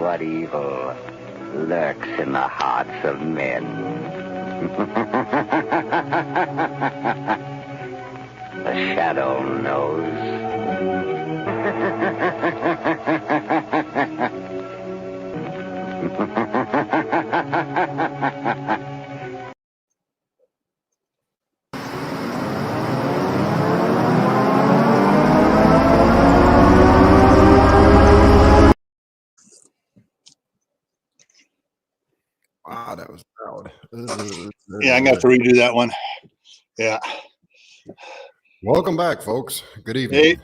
what evil lurks in the hearts of men. The shadow knows. Wow, that was loud. Yeah, I'm going to have to redo that one. Yeah. Welcome back, folks. Good evening.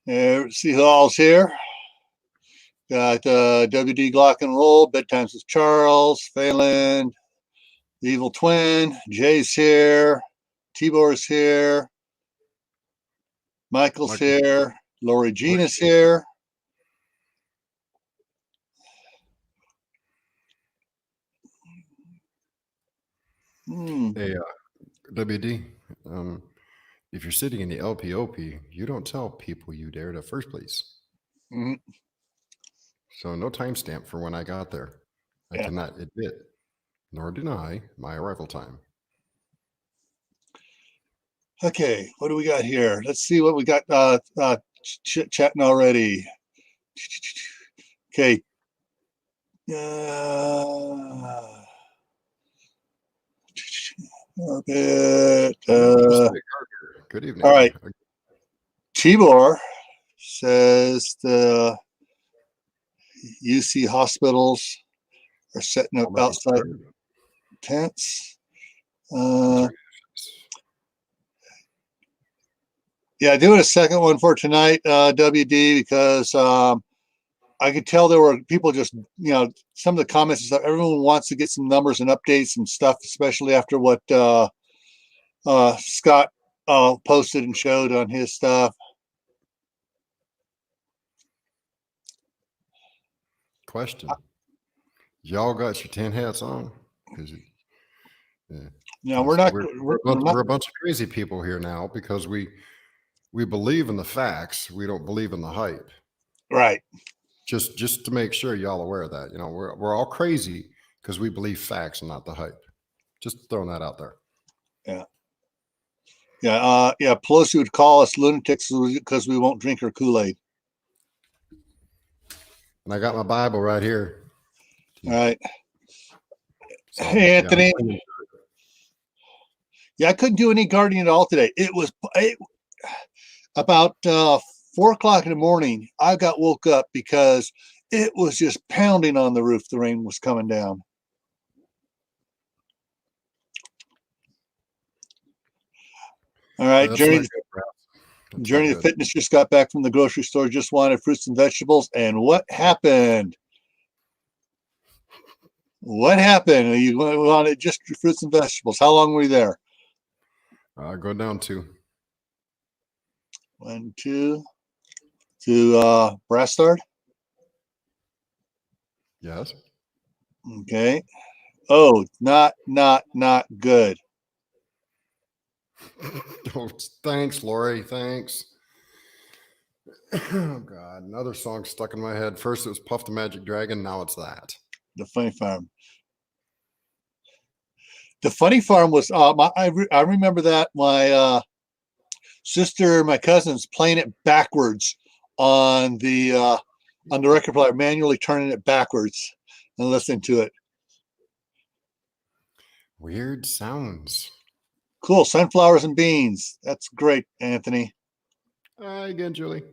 Hey. See who all's here. Got WD Glock and Roll, Bedtimes with Charles, Phelan, the Evil Twin, Jay's here, Tibor's here, Michael's here, Lori Jean is here. Hey, WD, if you're sitting in the LPOP, you don't tell people you there in the first place. Mm-hmm. So no timestamp for when I got there. I cannot admit nor deny my arrival time. Okay, what do we got here? Let's see what we got chatting already. Okay. Orbit. Good evening. All right. Tibor says the UC hospitals are setting up outside tents. Yeah, doing a second one for tonight, WD, because I could tell there were people just, some of the comments and stuff. Everyone wants to get some numbers and updates and stuff, especially after what Scott posted and showed on his stuff. Question. Y'all got your 10 hats on? No, we're not. We're a bunch of crazy people here now because we believe in the facts. We don't believe in the hype. Right. Just to make sure y'all aware of that. We're all crazy because we believe facts and not the hype. Just throwing that out there. Yeah. Yeah. Pelosi would call us lunatics because we won't drink her Kool-Aid. And I got my Bible right here. All right. So, hey, Anthony. Yeah, I couldn't do any gardening at all today. It was about 4 o'clock in the morning. I got woke up because it was just pounding on the roof. The rain was coming down. All right, Journey to Fitness just got back from the grocery store. Just wanted fruits and vegetables. And what happened? What happened? You wanted just fruits and vegetables. How long were you there? Go down 2. 1, 2 to Brastard. Yes. Okay. Oh, not good. Oh, thanks, Lori. Thanks. Oh God, another song stuck in my head. First it was Puff the Magic Dragon. Now it's that. The Funny Farm. The Funny Farm was. I remember that my sister, my cousins playing it backwards on the record player, manually turning it backwards and listening to it. Weird sounds. Cool. Sunflowers and beans. That's great, Anthony. Hi again, Julie.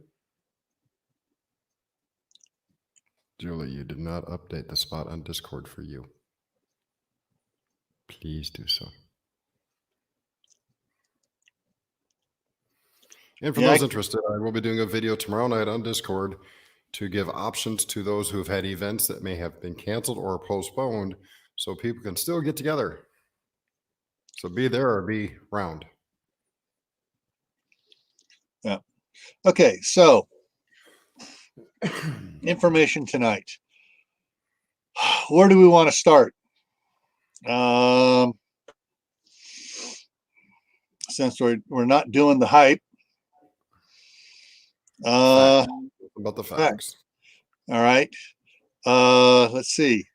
Julie, you did not update the spot on Discord for you. Please do so. And for those interested, I will be doing a video tomorrow night on Discord to give options to those who have had events that may have been canceled or postponed so people can still get together. So be there or be round. Yeah. Okay, so information tonight. Where do we want to start? Since we're not doing the hype. About the facts. All right. Let's see.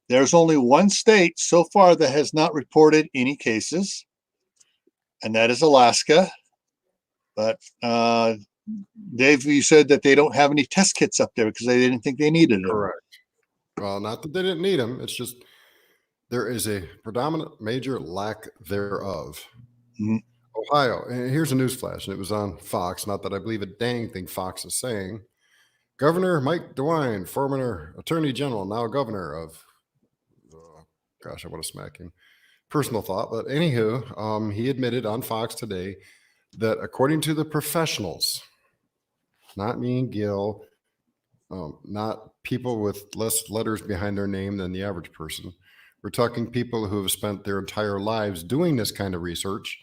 There's only one state so far that has not reported any cases, and that is Alaska. But Dave, you said that they don't have any test kits up there because they didn't think they needed them. Correct. Well, not that they didn't need them. It's just there is a predominant major lack thereof. Mhm. Ohio, and here's a news flash, and it was on Fox. Not that I believe a dang thing Fox is saying. Governor Mike DeWine, former Attorney General, now Governor of, gosh, I want to smack him. Personal thought, but anywho, he admitted on Fox today that according to the professionals, not me and Gil, not people with less letters behind their name than the average person. We're talking people who have spent their entire lives doing this kind of research.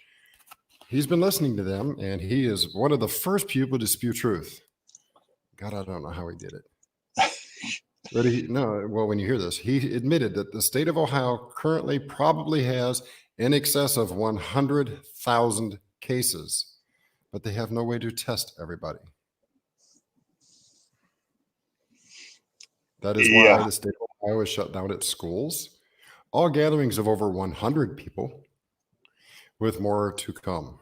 He's been listening to them, and he is one of the first people to spew truth. God, I don't know how he did it. But well, when you hear this, he admitted that the state of Ohio currently probably has in excess of 100,000 cases, but they have no way to test everybody. That is why the state of Ohio has shut down its schools, all gatherings of over 100 people, with more to come.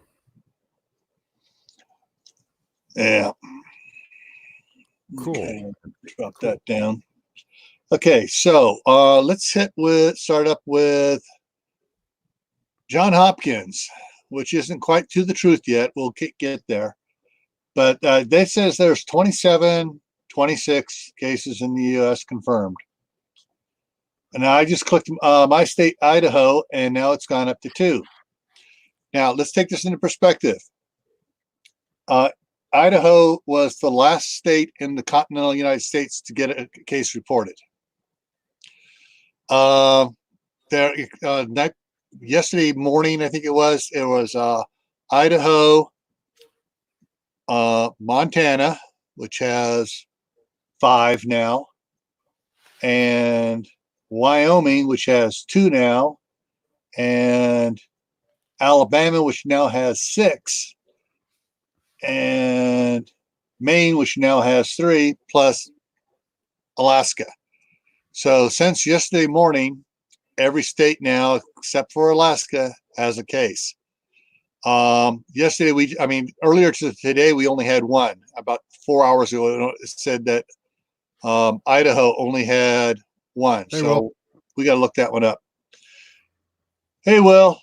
Yeah. Cool. Okay, drop that down. Okay, so let's start up with John Hopkins, which isn't quite to the truth yet. We'll get there. But they says there's 26 cases in the U.S. confirmed. And I just clicked my state, Idaho, and now it's gone up to 2. Now, let's take this into perspective. Idaho was the last state in the continental United States to get a case reported. Yesterday morning, I think it was Idaho, Montana, which has 5 now, and Wyoming, which has 2 now, and Alabama, which now has 6, and Maine, which now has 3, plus Alaska. So since yesterday morning, every state now, except for Alaska, has a case. Earlier today, we only had 1. About 4 hours ago, it said that Idaho only had 1. Hey, so Will. We got to look that one up. Hey, Will.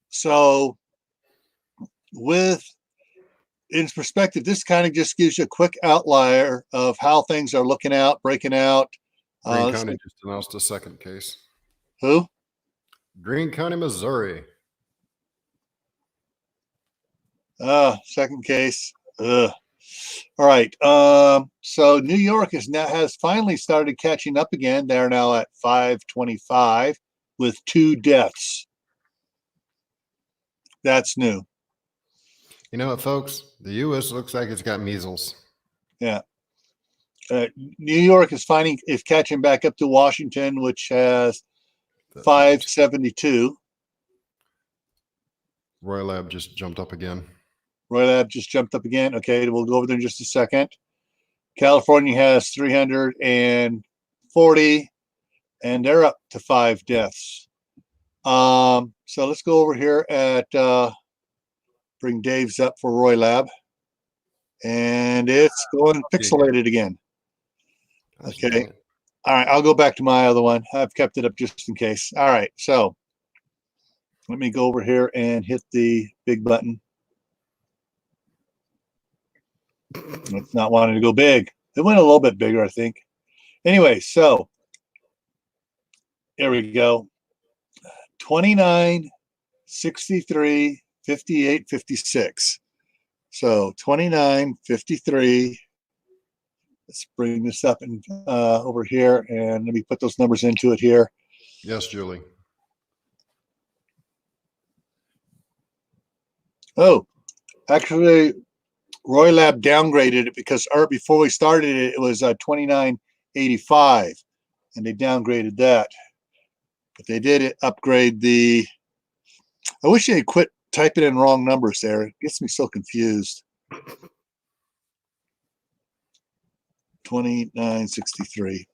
So in perspective, this kind of just gives you a quick outlier of how things are breaking out. Greene County just announced a second case. Who? Greene County, Missouri. Second case. Ugh. All right. So New York has finally started catching up again. They're now at 525 with 2 deaths. That's new. You know what, folks? The U.S. looks like it's got measles. Yeah. New York is catching back up to Washington, which has 572. Roy Lab just jumped up again. Okay, we'll go over there in just a second. California has 340, and they're up to 5 deaths. So let's go over here at bring Dave's up for Roy Lab, and it's going pixelated again. Okay. All right, I'll go back to my other one. I've kept it up just in case. All right, so let me go over here and hit the big button. It's not wanting to go big. It went a little bit bigger, I think. Anyway, so there we go. 29, 63, 58, 56. So 29, 53. Let's bring this up and over here, and let me put those numbers into it here. Yes, Julie. Oh, actually, Roy Lab downgraded it because before we started it, it was 2985, and they downgraded that. But they did upgrade the. I wish they had quit typing in wrong numbers there. It gets me so confused. 2963.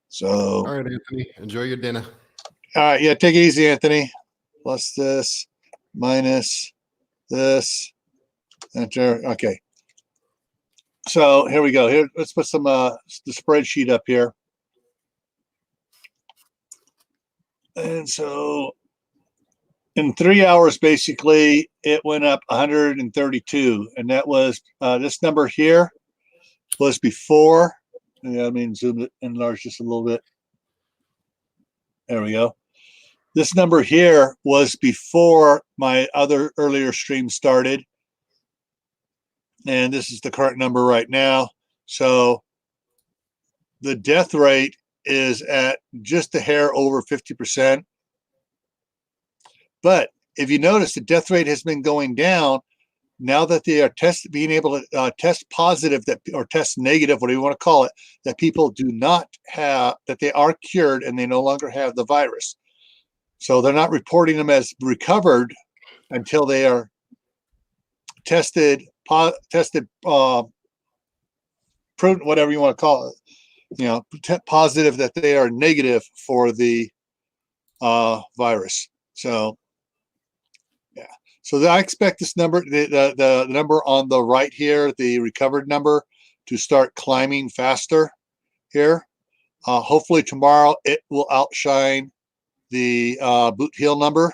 So, All right, Anthony, enjoy your dinner. all right, yeah, take it easy, Anthony. Plus this, minus this, enter. Okay. So here we go. Here, let's put some the spreadsheet up here. And so in 3 hours, basically, it went up 132, and that was this number here was before. Yeah, I mean, zoom it, enlarge just a little bit. There we go. This number here was before my other earlier stream started. And this is the current number right now. So the death rate is at just a hair over 50%. But if you notice, the death rate has been going down now that they are being able to test positive or test negative, whatever you want to call it, that people do not have, that they are cured and they no longer have the virus. So they're not reporting them as recovered until they are tested, prudent, whatever you want to call it, you know, positive that they are negative for the virus. So, yeah. So I expect this number, the number on the right here, the recovered number, to start climbing faster here. Hopefully tomorrow it will outshine the boot heel number,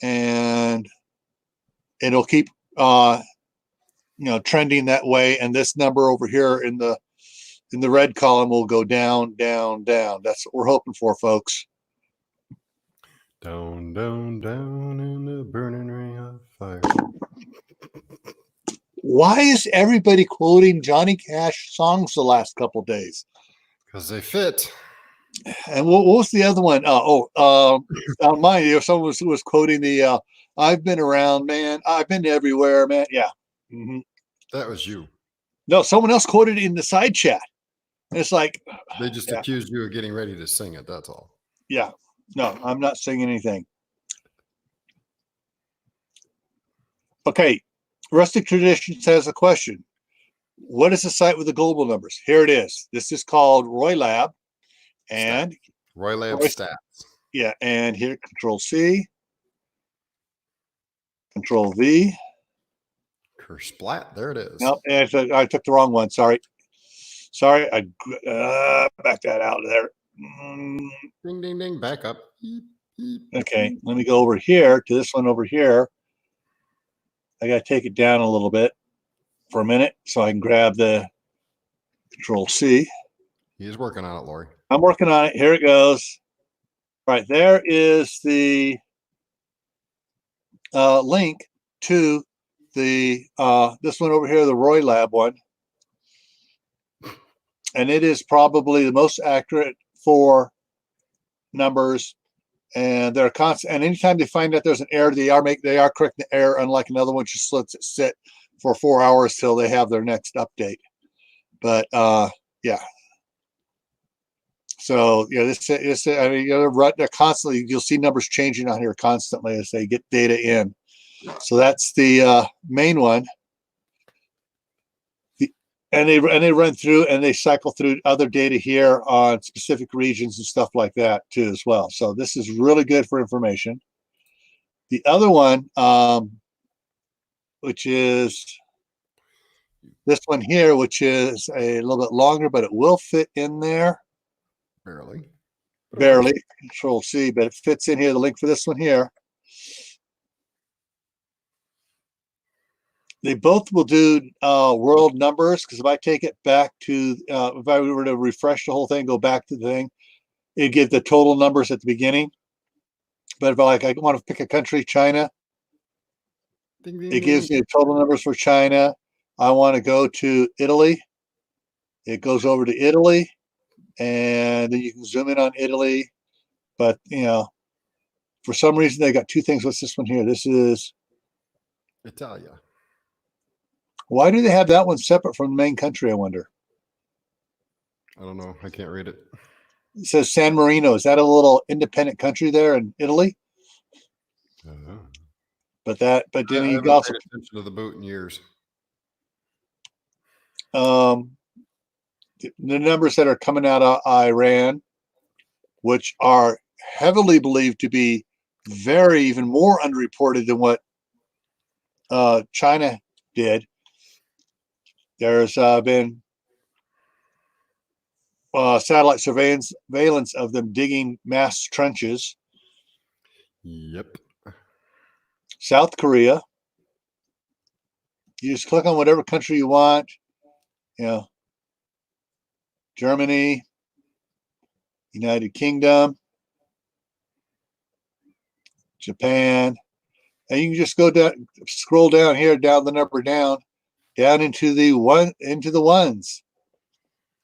and it'll keep trending that way. And this number over here in the red column will go down, down, down. That's what we're hoping for, folks. Down, down, down in the burning ring of fire. Why is everybody quoting Johnny Cash songs the last couple of days? Because they fit. And what was the other one? On mine, someone was quoting the "I've been around, man. I've been everywhere, man." Yeah. Mm-hmm. That was you. No, someone else quoted it in the side chat. It's like they just accused you of getting ready to sing it. That's all. Yeah. No, I'm not singing anything. Okay. Rustic Traditions has a question. What is the site with the global numbers? Here it is. This is called Roy Lab. And Roy Lab stats. Yeah, and here, Control C, Control V. Splat. There it is. Nope, I took the wrong one. Sorry, I back that out of there. Ding, ding, ding. Back up. Okay, let me go over here to this one over here. I got to take it down a little bit for a minute so I can grab the Control C. He's working on it, Lori. I'm working on it. Here it goes. All right, there is the link to the this one over here, the Roy Lab one, and it is probably the most accurate for numbers. And they're constant. And anytime they find that there's an error, they are correcting the error. Unlike another one, just lets it sit for 4 hours till they have their next update. But yeah. So yeah, I mean, they're constantly. You'll see numbers changing on here constantly as they get data in. So that's the main one. And they run through and they cycle through other data here on specific regions and stuff like that too as well. So this is really good for information. The other one, which is this one here, which is a little bit longer, but it will fit in there. Barely. Control C, but it fits in here. The link for this one here. They both will do world numbers, because if I take it back to, if I were to refresh the whole thing, go back to the thing, it'd give the total numbers at the beginning. But if I want to pick a country, China, it gives me the total numbers for China. I want to go to Italy. It goes over to Italy, and then you can zoom in on Italy. But, for some reason, they got two things. What's this one here? This is Italia. Why do they have that one separate from the main country, I wonder? I don't know. I can't read it. It says San Marino. Is that a little independent country there in Italy? but I then you haven't also paid attention to the boot in years. the numbers that are coming out of Iran, which are heavily believed to be very even more underreported than what China did. There's been satellite surveillance of them digging mass trenches. Yep. South Korea, you just click on whatever country you want, Germany, United Kingdom, Japan, and you can just go down, scroll down here, down the number down into the ones.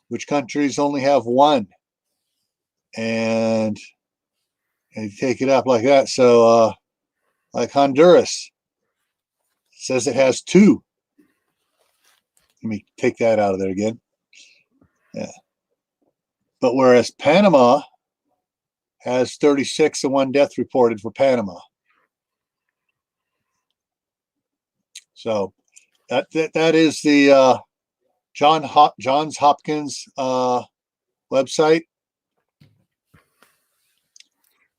Which countries only have one, and you take it up like that. So, like Honduras says it has 2. Let me take that out of there again. Yeah. But whereas Panama has 36 and 1 death reported for Panama. So that is the Johns Hopkins website.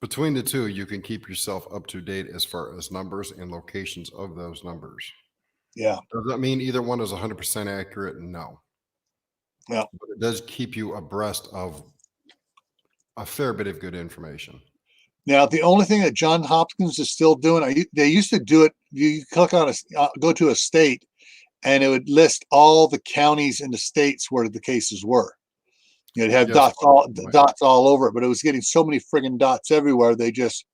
Between the two, you can keep yourself up to date as far as numbers and locations of those numbers. Yeah. Does that mean either one is 100% accurate? No. Yeah. But it does keep you abreast of a fair bit of good information. Now, the only thing that Johns Hopkins is still doing, they used to do it. You click on go to a state, and it would list all the counties in the states where the cases were. It'd have dots all over it, but it was getting so many friggin' dots everywhere. They just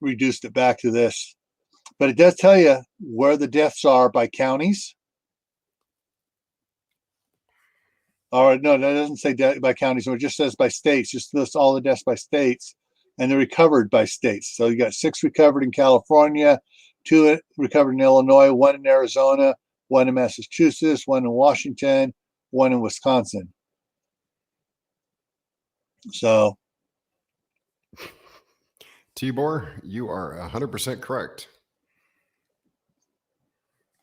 reduced it back to this. But it does tell you where the deaths are by counties. Or no, that doesn't say by counties. It just says by states. Just lists all the deaths by states, and they're recovered by states. So you got 6 recovered in California, 2 recovered in Illinois, 1 in Arizona, 1 in Massachusetts, 1 in Washington, 1 in Wisconsin. So, Tibor, you are 100% correct.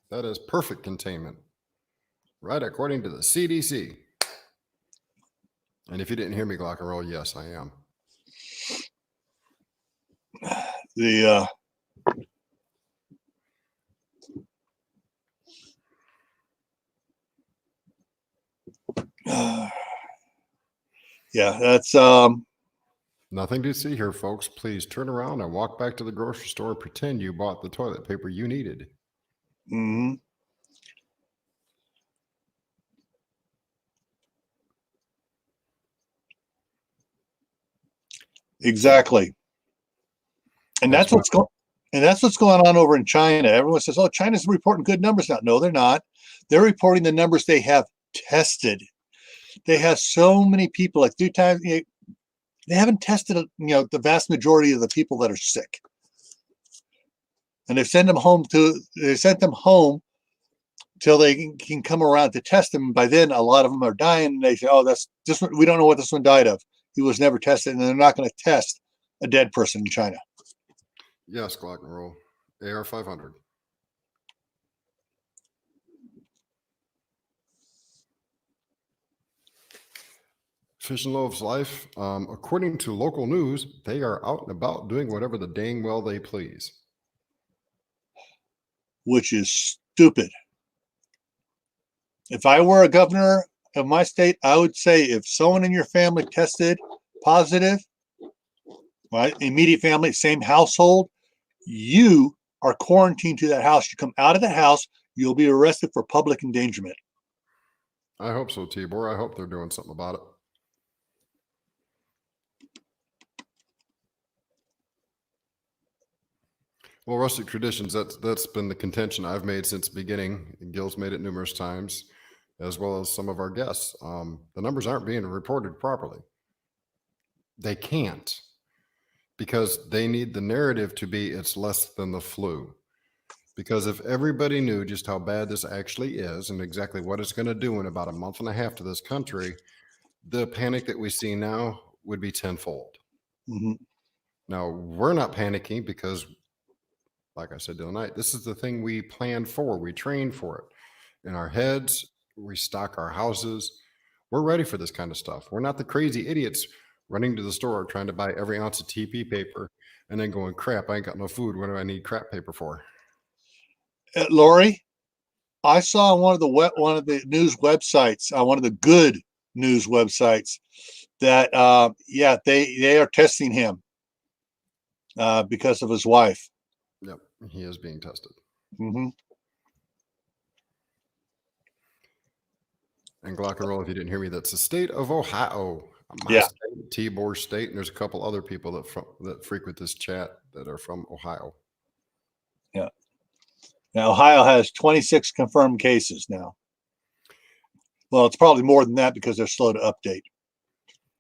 That is perfect containment, right according to the CDC. And if you didn't hear me, Glock and Roll, yes, I am. Yeah, that's nothing to see here, folks. Please turn around and walk back to the grocery store and pretend you bought the toilet paper you needed. Mm-hmm. Exactly. And that's what's going on over in China. Everyone says, "Oh, China's reporting good numbers now." No, they're not. They're reporting the numbers they have tested. They have so many people, like 3 times. They haven't tested, the vast majority of the people that are sick, and they've sent them home till they can come around to test them. By then, a lot of them are dying, and they say, "Oh, that's this one. We don't know what this one died of. He was never tested," and they're not going to test a dead person in China. Yes, Glock and Roll. AR 500. Fish and Loaves Life. According to local news, they are out and about doing whatever the dang well they please. Which is stupid. If I were a governor of my state, I would say if someone in your family tested positive, right, immediate family, same household, you are quarantined to that house. You come out of the house, you'll be arrested for public endangerment. I hope so, Tibor. I hope they're doing something about it. Well, rustic traditions, that's been the contention I've made since the beginning. Gil's made it numerous times, as well as some of our guests. The numbers aren't being reported properly. They can't, because they need the narrative to be it's less than the flu. Because if everybody knew just how bad this actually is and exactly what it's going to do in about a month and a half to this country, the panic that we see now would be tenfold. Mm-hmm. Now, we're not panicking because like I said the other night, this is the thing we plan for. We train for it in our heads. We stock our houses. We're ready for this kind of stuff. We're not the crazy idiots running to the store trying to buy every ounce of TP paper and then going, crap, I ain't got no food. What do I need crap paper for? Lori, I saw on one of the news websites, one of the good news websites, that they are testing him because of his wife. Yep, he is being tested. Mm-hmm. And Glock and Roll, if you didn't hear me, that's the state of Ohio. My Yeah. state, Tibor State, and there's a couple other people that frequent this chat that are from Ohio. Yeah. Now Ohio has 26 confirmed cases now. Well, it's probably more than that because they're slow to update.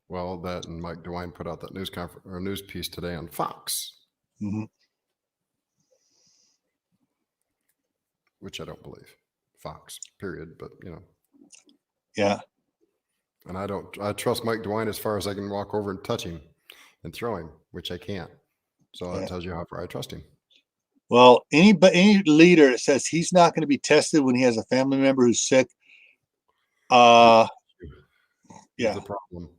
Well, that and Mike DeWine put out that news piece today on Fox, Mm-hmm. which I don't believe. Fox, period. But Yeah. And I trust Mike DeWine as far as I can walk over and touch him and throw him, which I can't. So that tells you how far I trust him. Well, any leader that says he's not going to be tested when he has a family member who's sick, The problem.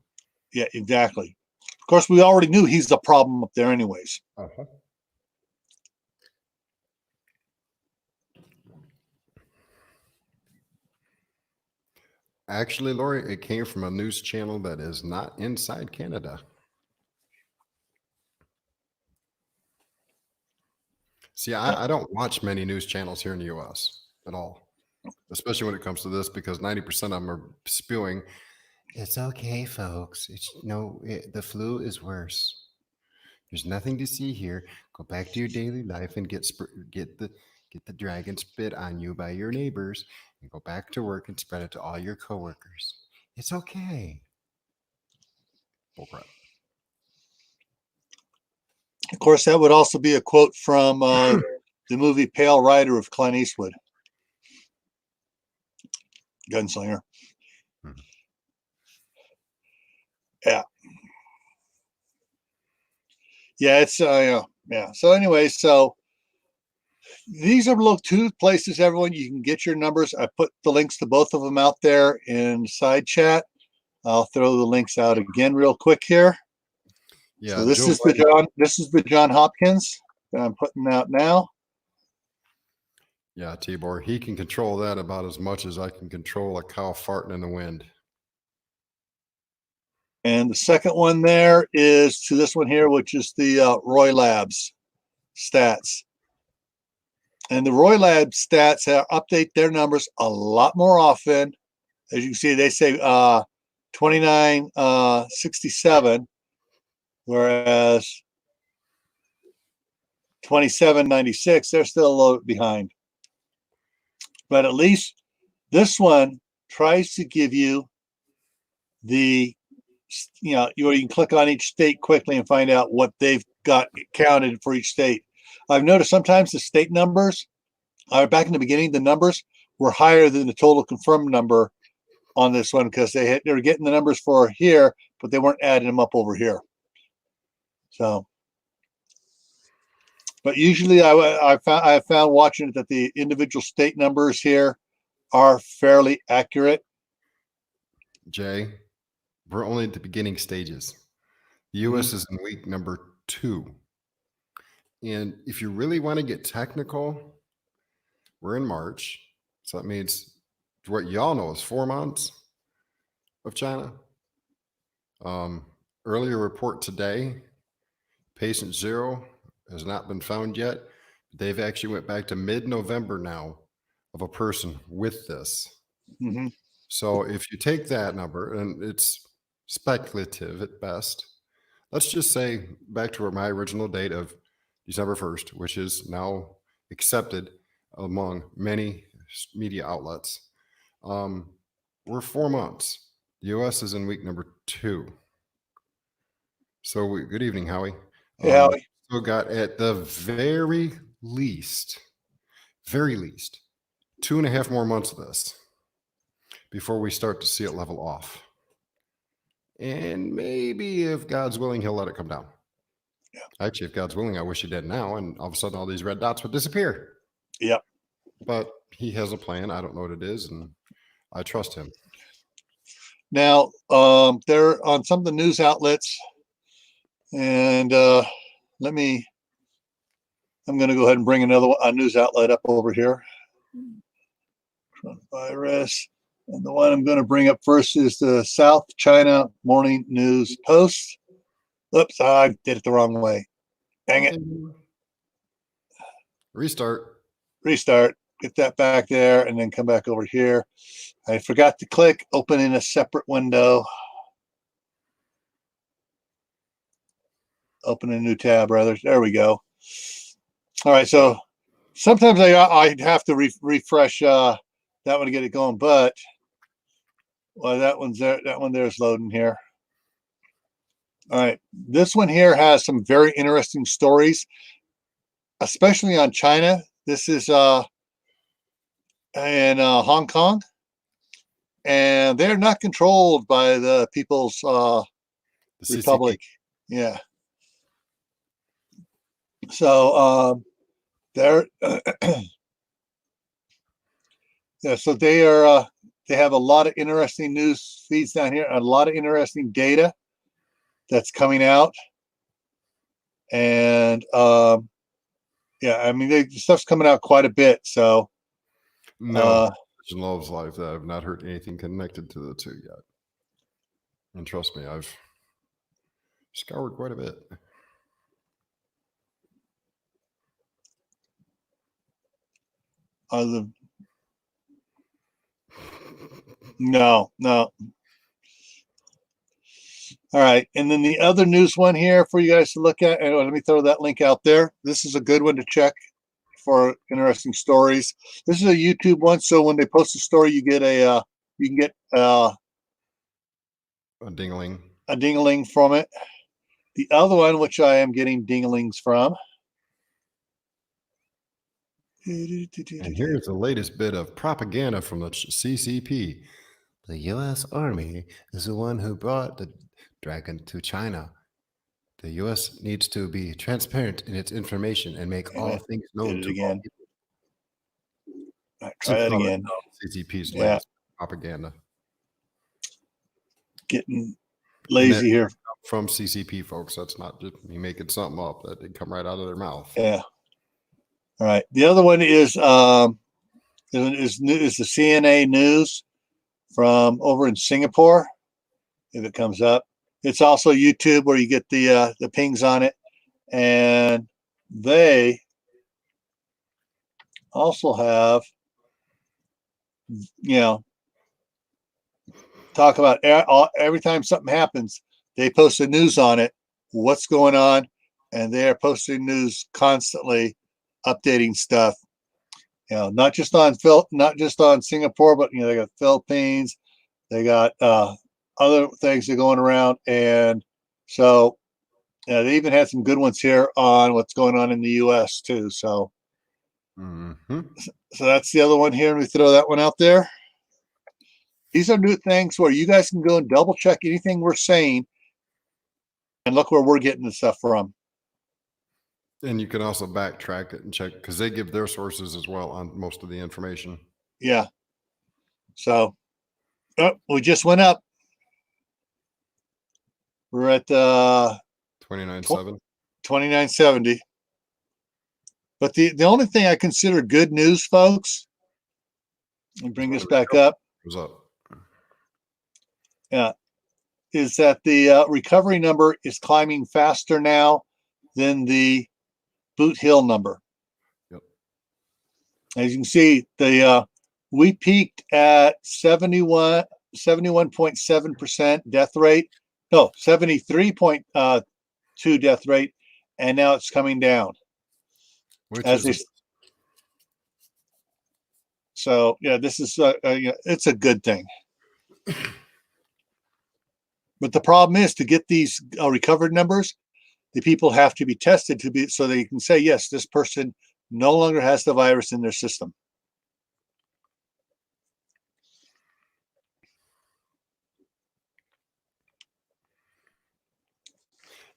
Yeah, exactly. Of course, we already knew he's the problem up there anyways. Uh-huh. Actually, Lori, it came from a news channel that is not inside Canada. See, I don't watch many news channels here in the U.S. at all, especially when it comes to this, because 90% of them are spewing, it's okay, folks. The flu is worse. There's nothing to see here. Go back to your daily life and get the dragon spit on you by your neighbors, and go back to work and spread it to all your coworkers. It's okay. Bullcrap. Of course, that would also be a quote from the movie Pale Rider of Clint Eastwood. Gunslinger. Mhm. Yeah. Yeah, it's yeah. So anyway, so these are two places, everyone, you can get your numbers. I put the links to both of them out there in side chat. I'll throw the links out again real quick here. Yeah. So this is the John Hopkins that I'm putting out now. Yeah, Tibor, he can control that about as much as I can control a cow farting in the wind. And the second one there is to this one here, which is the Roy Labs stats. And the Roy Labs stats update their numbers a lot more often. As you can see, they say 2967, whereas 2796, they're still a little bit behind. But at least this one tries to give you you can click on each state quickly and find out what they've got counted for each state. I've noticed sometimes the state numbers back in the beginning, the numbers were higher than the total confirmed number on this one because they were getting the numbers for here, but they weren't adding them up over here. So, but usually I found watching it that the individual state numbers here are fairly accurate. Jay, we're only at the beginning stages. The U.S. is in week number 2. And if you really want to get technical, we're in March. So that means what y'all know is 4 months of China. Earlier report today, patient 0 has not been found yet. They've actually went back to mid-November now of a person with this. Mm-hmm. So if you take that number, and it's speculative at best, let's just say back to my original date of December 1st, which is now accepted among many media outlets. We're 4 months. The U.S. is in week number 2. So good evening, Howie. Hey, Howie. Still got at the very least, 2.5 more months of this before we start to see it level off. And maybe if God's willing, he'll let it come down. Actually, if God's willing, I wish he did now, and all of a sudden all these red dots would disappear. Yep. But he has a plan. I don't know what it is, and I trust him. Now, they're on some of the news outlets, and I'm going to go ahead and bring another news outlet up over here. Coronavirus. And the one I'm going to bring up first is the South China Morning News Post. Oops, I did it the wrong way. Dang it. Restart. Get that back there and then come back over here. I forgot to click open in a separate window. Open a new tab, rather. There we go. All right, so sometimes I have to refresh that one to get it going, but well, that one's there. That one there is loading here. All right, this one here has some very interesting stories, especially on China. This is in Hong Kong, and they're not controlled by the People's Republic. Yeah. So they're yeah. So they are. They have a lot of interesting news feeds down here, a lot of interesting data that's coming out, and yeah, I mean, the stuff's coming out quite a bit. So no, Love's life. I've not heard anything connected to the two yet, and trust me, I've scoured quite a bit. No. All right, and then the other news one here for you guys to look at, and let me throw that link out there. This is a good one to check for interesting stories. This is a YouTube one, so when they post a story, you get a ding-a-ling from it. The other one, which I am getting ding-a-lings from. And here's the latest bit of propaganda from the CCP. The U.S. Army is the one who brought the dragon to China. The U.S. needs to be transparent in its information and make all things known to all people. All right, try that again. CCP's latest propaganda. Getting lazy here. From CCP folks. That's not just me making something up. That did come right out of their mouth. Yeah. All right. The other one is the CNA News from over in Singapore. If it comes up, it's also YouTube where you get the pings on it, and they also have, talk about every time something happens, they post the news on it, what's going on, and they are posting news constantly, updating stuff. Not just on Singapore, but they got Philippines, they got other things that are going around, and so they even had some good ones here on what's going on in the U.S. too. So, so that's the other one here, and we throw that one out there. These are new things where you guys can go and double check anything we're saying, and look where we're getting the stuff from. And you can also backtrack it and check because they give their sources as well on most of the information. Yeah. So we just went up. We're at 2970. But the only thing I consider good news, folks, let me bring this back up. What's up? Yeah. Is that the recovery number is climbing faster now than the Boot Hill number. Yep. As you can see, we peaked at 71.7% death rate. No, 73.2 death rate, and now it's coming down. So yeah, this is it's a good thing. But the problem is to get these recovered numbers, the people have to be tested so they can say, yes, this person no longer has the virus in their system.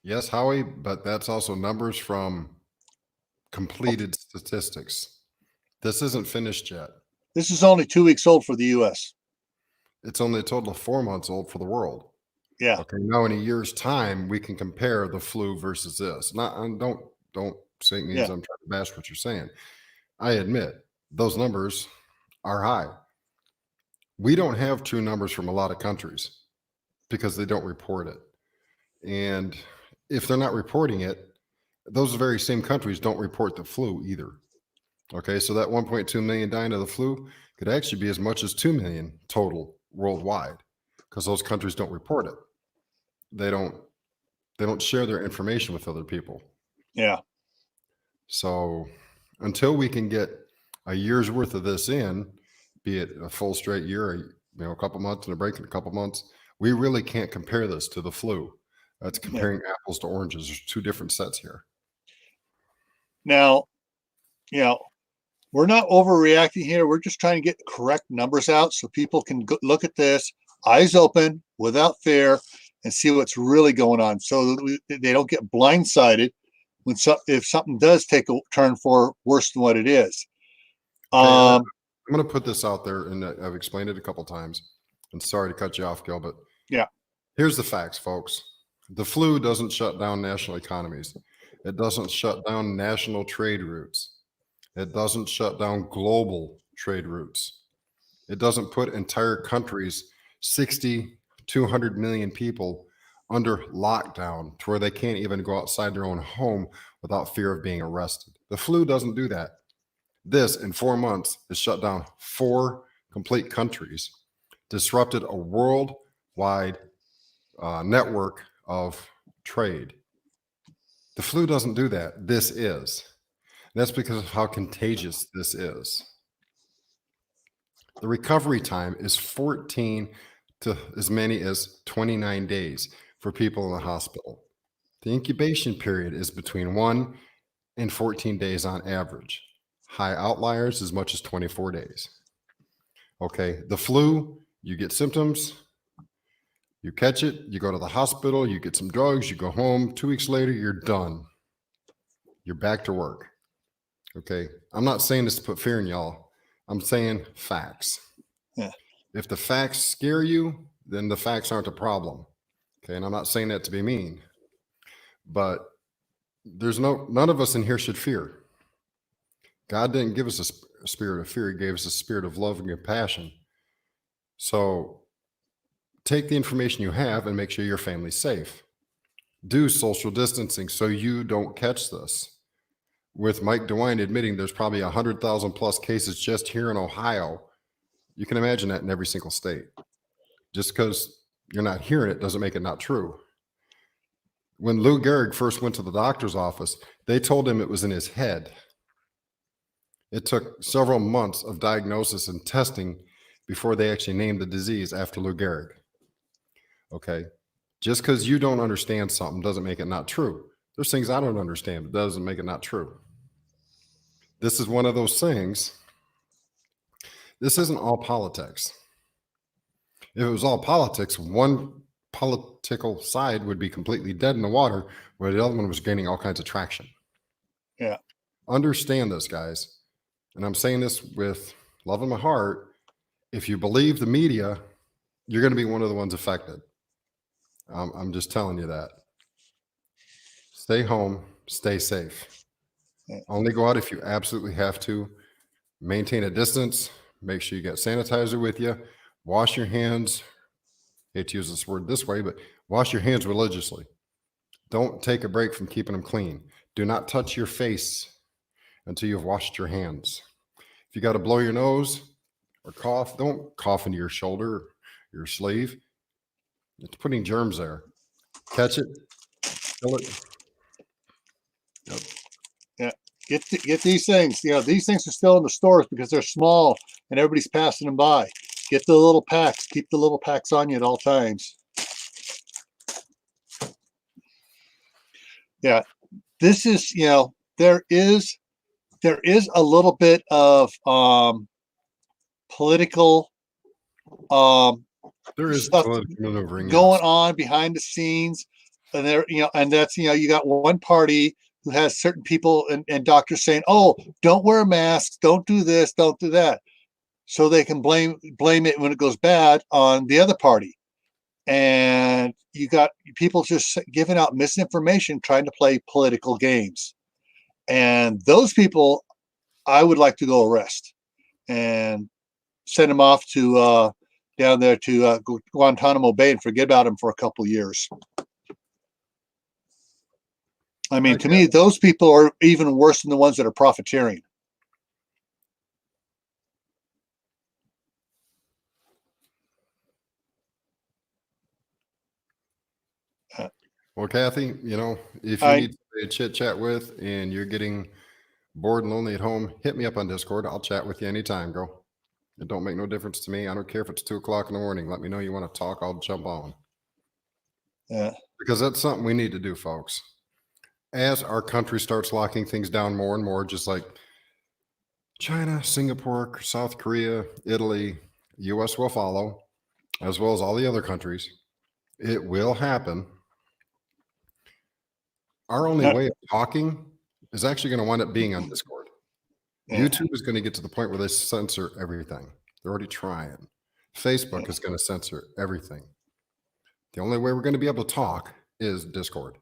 Yes, Howie, but that's also numbers from completed statistics. This isn't finished yet. This is only 2 weeks old for the U.S. It's only a total of 4 months old for the world. Yeah. Okay, now in a year's time, we can compare the flu versus this. Not, don't say it means Yeah. I'm trying to bash what you're saying. I admit those numbers are high. We don't have true numbers from a lot of countries because they don't report it. And if they're not reporting it, those very same countries don't report the flu either. Okay, so that 1.2 million dying of the flu could actually be as much as 2 million total worldwide because those countries don't report it. They don't share their information with other people. Yeah. So until we can get a year's worth of this in, be it a full straight year, a couple months and a break in a couple months, we really can't compare this to the flu. That's comparing apples to oranges. There's two different sets here. Now, we're not overreacting here. We're just trying to get correct numbers out so people can look at this eyes open, without fear, and see what's really going on, so that they don't get blindsided when if something does take a turn for worse than what it is. I'm going to put this out there, and I've explained it a couple times. And sorry to cut you off, Gil, but yeah, here's the facts, folks. The flu doesn't shut down national economies. It doesn't shut down national trade routes. It doesn't shut down global trade routes. It doesn't put entire countries, 60, 200 million people, under lockdown to where they can't even go outside their own home without fear of being arrested. The flu doesn't do that. This, in 4 months, has shut down 4 complete countries, disrupted a worldwide network of trade. The flu doesn't do that. This is. And that's because of how contagious this is. The recovery time is 14 to as many as 29 days for people in the hospital. The incubation period is between 1 and 14 days on average. High outliers as much as 24 days. Okay, the flu, you get symptoms, you catch it, you go to the hospital, you get some drugs, you go home. 2 weeks later, you're done. You're back to work. Okay, I'm not saying this to put fear in y'all. I'm saying facts. Yeah. If the facts scare you, then the facts aren't a problem. Okay, and I'm not saying that to be mean, but there's none of us in here should fear. God didn't give us a spirit of fear. He gave us a spirit of love and compassion. So take the information you have and make sure your family's safe. Do social distancing so you don't catch this. With Mike DeWine admitting there's probably 100,000 plus cases just here in Ohio, you can imagine that in every single state. Just because you're not hearing it doesn't make it not true. When Lou Gehrig first went to the doctor's office, they told him it was in his head. It took several months of diagnosis and testing before they actually named the disease after Lou Gehrig. Okay. Just because you don't understand something doesn't make it not true. There's things I don't understand, but doesn't make it not true. This is one of those things. This isn't all politics. If it was all politics, one political side would be completely dead in the water, where the other one was gaining all kinds of traction. Yeah. Understand this, guys. And I'm saying this with love in my heart. If you believe the media, you're going to be one of the ones affected. I'm just telling you that. Stay home, stay safe. Yeah. Only go out if you absolutely have to. Maintain a distance. Make sure you got sanitizer with you. Wash your hands. I hate to use this word this way, but wash your hands religiously. Don't take a break from keeping them clean. Do not touch your face until you've washed your hands. If you got to blow your nose or cough, don't cough into your shoulder, your sleeve. It's putting germs there. Catch it, kill it. Yep. Yeah. Get these things. These things are still in the stores because they're small and everybody's passing them by. Get the little packs. Keep the little packs on you at all times. Yeah. This is, there is a little bit of political There is stuff political maneuvering going on behind the scenes. and they're, and that's, you got one party who has certain people and doctors saying, oh, don't wear masks, don't do this, don't do that. So they can blame it when it goes bad on the other party. And you got people just giving out misinformation, trying to play political games. And those people, I would like to go arrest and send them off to down there to Guantanamo Bay and forget about them for a couple years. I mean, to me, those people are even worse than the ones that are profiteering. Well, Kathy, if you need to chit chat with and you're getting bored and lonely at home, hit me up on Discord. I'll chat with you anytime, girl. It don't make no difference to me. I don't care if it's 2 o'clock in the morning. Let me know you want to talk. I'll jump on. Yeah. Because that's something we need to do, folks. As our country starts locking things down more and more, just like China, Singapore, South Korea, Italy, US will follow, as well as all the other countries. It will happen. Our only way of talking is actually going to wind up being on Discord. Yeah. YouTube is going to get to the point where they censor everything. They're already trying. Facebook is going to censor everything. The only way we're going to be able to talk is Discord.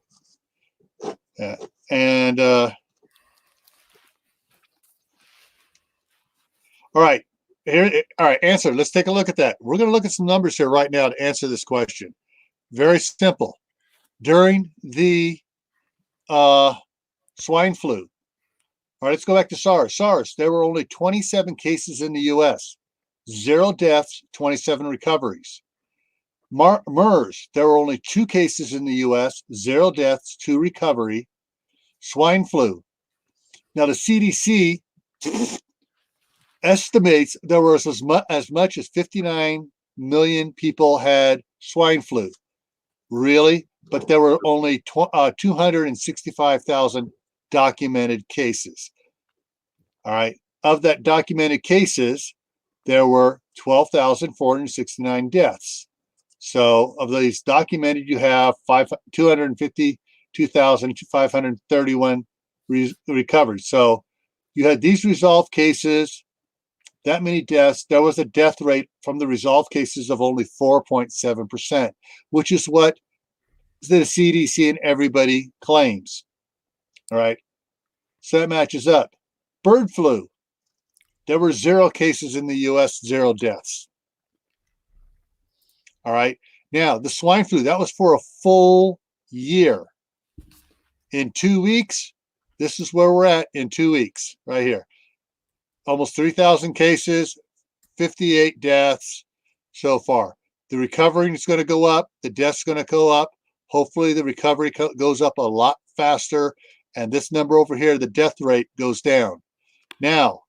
Yeah. And all right. All right, answer. Let's take a look at that. We're going to look at some numbers here right now to answer this question. Very simple. During the swine flu. All right, let's go back to SARS. SARS, there were only 27 cases in the U.S., 0 deaths, 27 recoveries. MERS, there were only 2 cases in the U.S., 0 deaths, 2 recovery. Swine flu. Now, the CDC estimates there was as much as 59 million people had swine flu. Really? But there were only 265,000 documented cases. All right. Of that documented cases, there were 12,469 deaths. So of these documented, you have 252,531 recovered. So you had these resolved cases, that many deaths. There was a death rate from the resolved cases of only 4.7%, which is what the CDC and everybody claims. All right. So that matches up. Bird flu. There were 0 cases in the U.S., 0 deaths. All right. Now, the swine flu, that was for a full year. In 2 weeks, this is where we're at in 2 weeks, right here. Almost 3,000 cases, 58 deaths so far. The recovery is going to go up. The deaths going to go up. Hopefully, the recovery goes up a lot faster. And this number over here, the death rate goes down. Now,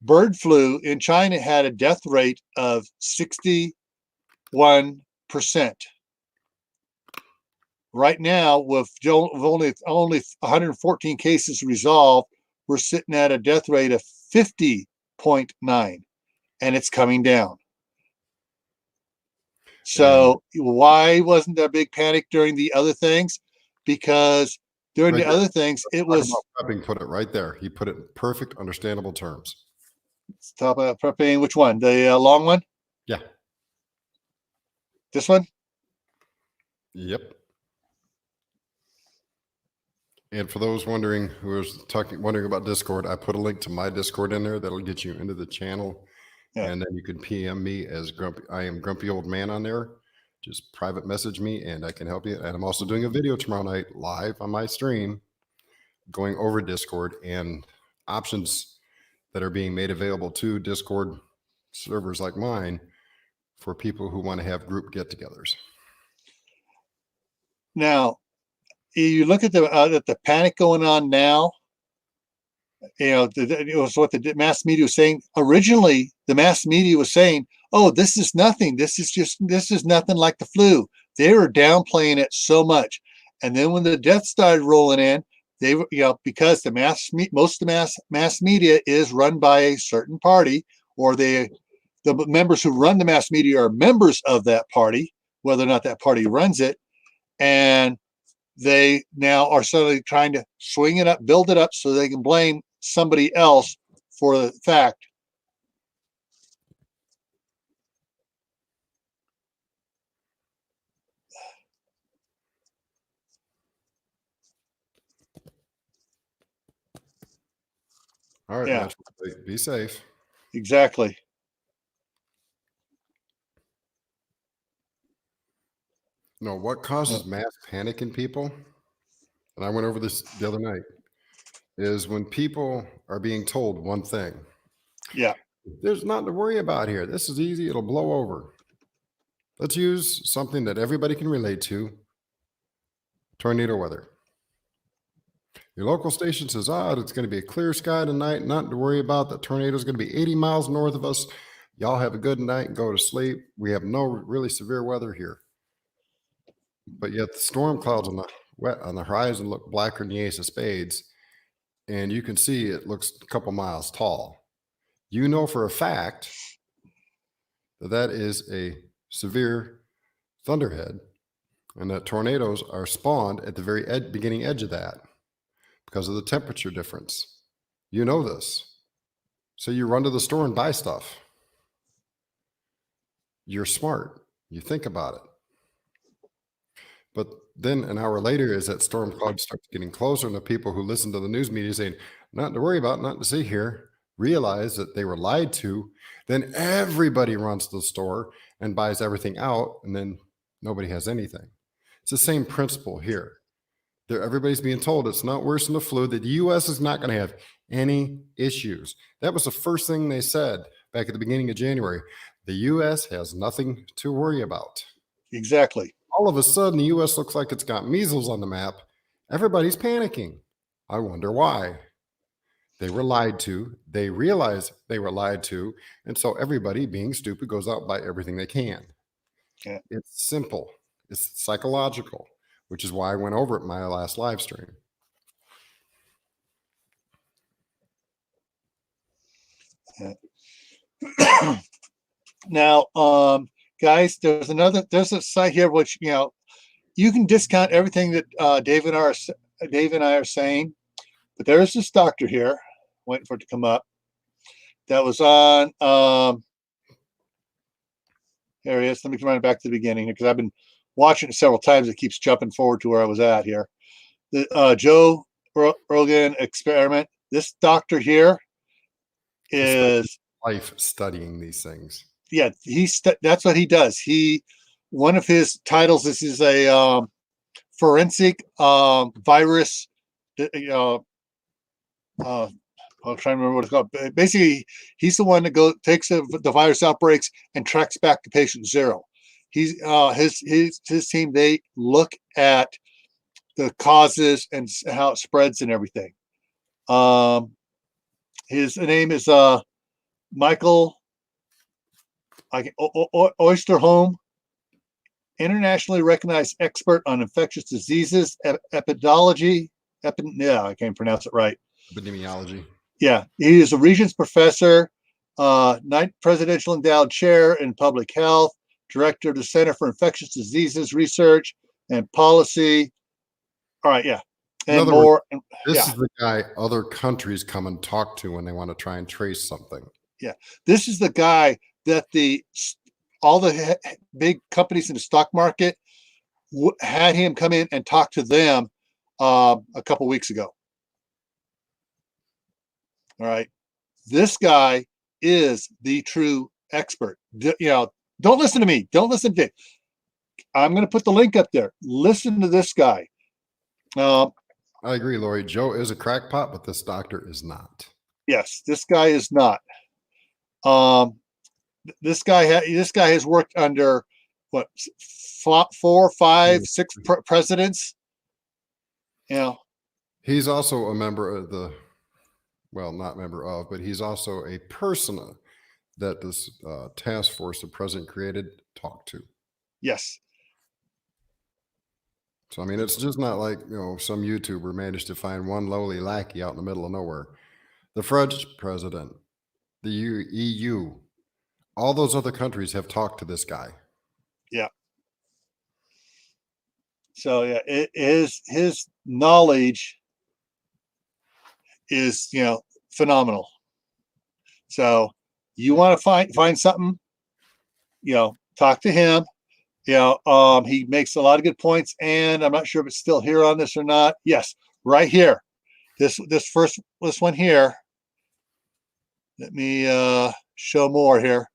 bird flu in China had a death rate of 61%. Right now, with only 114 cases resolved, we're sitting at a death rate of 50.9, and it's coming down. So why wasn't there a big panic during the other things? Because during the other things, it was prepping. Put it right there. He put it in perfect, understandable terms. Let's talk about prepping. Which one? The long one? Yeah. This one? Yep. And for those wondering wondering about Discord, I put a link to my Discord in there. That'll get you into the channel. Yeah. And then you can PM me as I am Grumpy Old Man on there. Just private message me and I can help you. And I'm also doing a video tomorrow night live on my stream going over Discord and options that are being made available to Discord servers like mine for people who want to have group get-togethers. Now, you look at the panic going on now. It was what the mass media was saying. Originally, the mass media was saying, "Oh, this is nothing. This is nothing like the flu." They were downplaying it so much, and then when the deaths started rolling in, they were, because most of the mass media is run by a certain party, or the members who run the mass media are members of that party, whether or not that party runs it. and they now are suddenly trying to swing it up, build it up so they can blame somebody else for the fact. All right, Yeah. be safe. Exactly. No, what causes mass panic in people, and I went over this the other night, is when people are being told one thing. Yeah. There's nothing to worry about here. This is easy. It'll blow over. Let's use something that everybody can relate to. Tornado weather. Your local station says, it's going to be a clear sky tonight. Nothing to worry about. The tornado is going to be 80 miles north of us. Y'all have a good night and go to sleep. We have no really severe weather here. But yet the storm clouds on the horizon look blacker than the ace of spades. And you can see it looks a couple miles tall. You know for a fact that that is a severe thunderhead and that tornadoes are spawned at the very beginning edge of that because of the temperature difference. You know this. So you run to the store and buy stuff. You're smart. You think about it. But then an hour later, as that storm cloud starts getting closer, and the people who listen to the news media saying, nothing to worry about, nothing to see here, realize that they were lied to, then everybody runs to the store and buys everything out, and then nobody has anything. It's the same principle here. Everybody's being told it's not worse than the flu, that the U.S. is not going to have any issues. That was the first thing they said back at the beginning of January. The U.S. has nothing to worry about. Exactly. All of a sudden, the U.S. looks like it's got measles on the map. Everybody's panicking. I wonder why. They were lied to. They realize they were lied to. And so everybody, being stupid, goes out and buy everything they can. Yeah. It's simple. It's psychological, which is why I went over it in my last live stream. Yeah. Now, guys, there's a site here which you can discount everything that Dave and I are saying, but there is this doctor here, waiting for it to come up, that was on. Here he is. Let me run it back to the beginning because I've been watching it several times. It keeps jumping forward to where I was at here. The Joe Rogan experiment. This doctor here is life studying these things. Yeah, that's what he does. One of his titles is a forensic virus. I'm trying to remember what it's called. But basically, he's the one that takes the virus outbreaks and tracks back to patient zero. He's his team. They look at the causes and how it spreads and everything. His name is Michael Oysterholm, internationally recognized expert on infectious diseases, epidemiology. I can't pronounce it right. Epidemiology. Yeah, he is a Regents professor, ninth presidential endowed chair in public health, director of the Center for Infectious Diseases Research and Policy. All right, yeah, and more. This is the guy other countries come and talk to when they want to try and trace something. Yeah, this is the guy that all the big companies in the stock market had him come in and talk to them a couple weeks ago. All right, this guy is the true expert. Don't listen to me. Don't listen to. I'm going to put the link up there. Listen to this guy. I agree, Lori. Joe is a crackpot, but this doctor is not. Yes, this guy is not. This guy has worked under what 4, 5, 6 presidents. He's also a member of not member of, but he's also a person that this task force the president created talked to. Yes. So, I mean, it's just not like, some YouTuber managed to find one lowly lackey out in the middle of nowhere. The French president, the EU, all those other countries have talked to this guy. Yeah. So yeah, his knowledge is phenomenal. So you want to find something, talk to him. He makes a lot of good points, and I'm not sure if it's still here on this or not. Yes, right here. This one here. Let me show more here.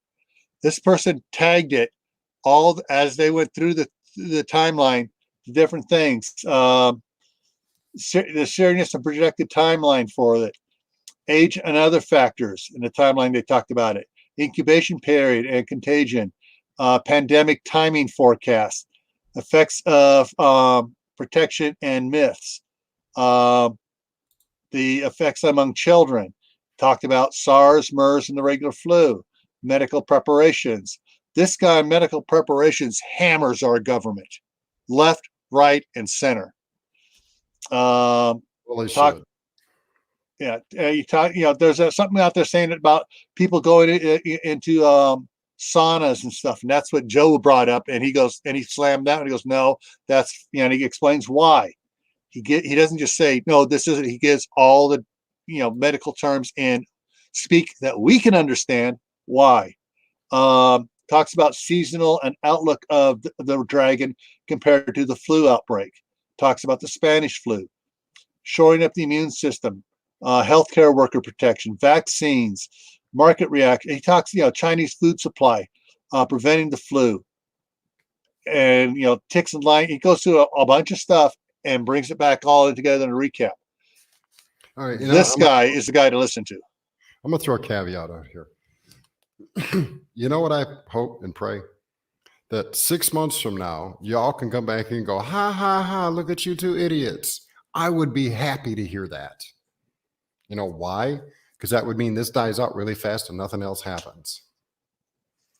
This person tagged it all as they went through the timeline, different things. The serious and projected timeline for it, age and other factors in the timeline they talked about it, incubation period and contagion, pandemic timing forecast, effects of protection and myths, the effects among children, talked about SARS, MERS, and the regular flu, medical preparations. This guy, medical preparations, hammers our government, left, right, and center. Well, they should. Yeah, you talk. There's something out there saying about people going into saunas and stuff, and that's what Joe brought up. And he goes, and he slammed that, and he goes, "No, that's." And he explains why. He doesn't just say, "No, this isn't." He gives all the medical terms and speak that we can understand why. Talks about seasonal and outlook of the dragon compared to the flu outbreak. Talks about the Spanish flu, shoring up the immune system, healthcare worker protection, vaccines, market reaction. He talks, Chinese food supply, preventing the flu, and ticks and lying. He goes through a bunch of stuff and brings it back all together in a recap. All right, this guy is the guy to listen to. I'm gonna throw a caveat out here. You know what I hope and pray? That 6 months from now, y'all can come back and go, ha, ha, ha, look at you two idiots. I would be happy to hear that. You know why? Because that would mean this dies out really fast and nothing else happens.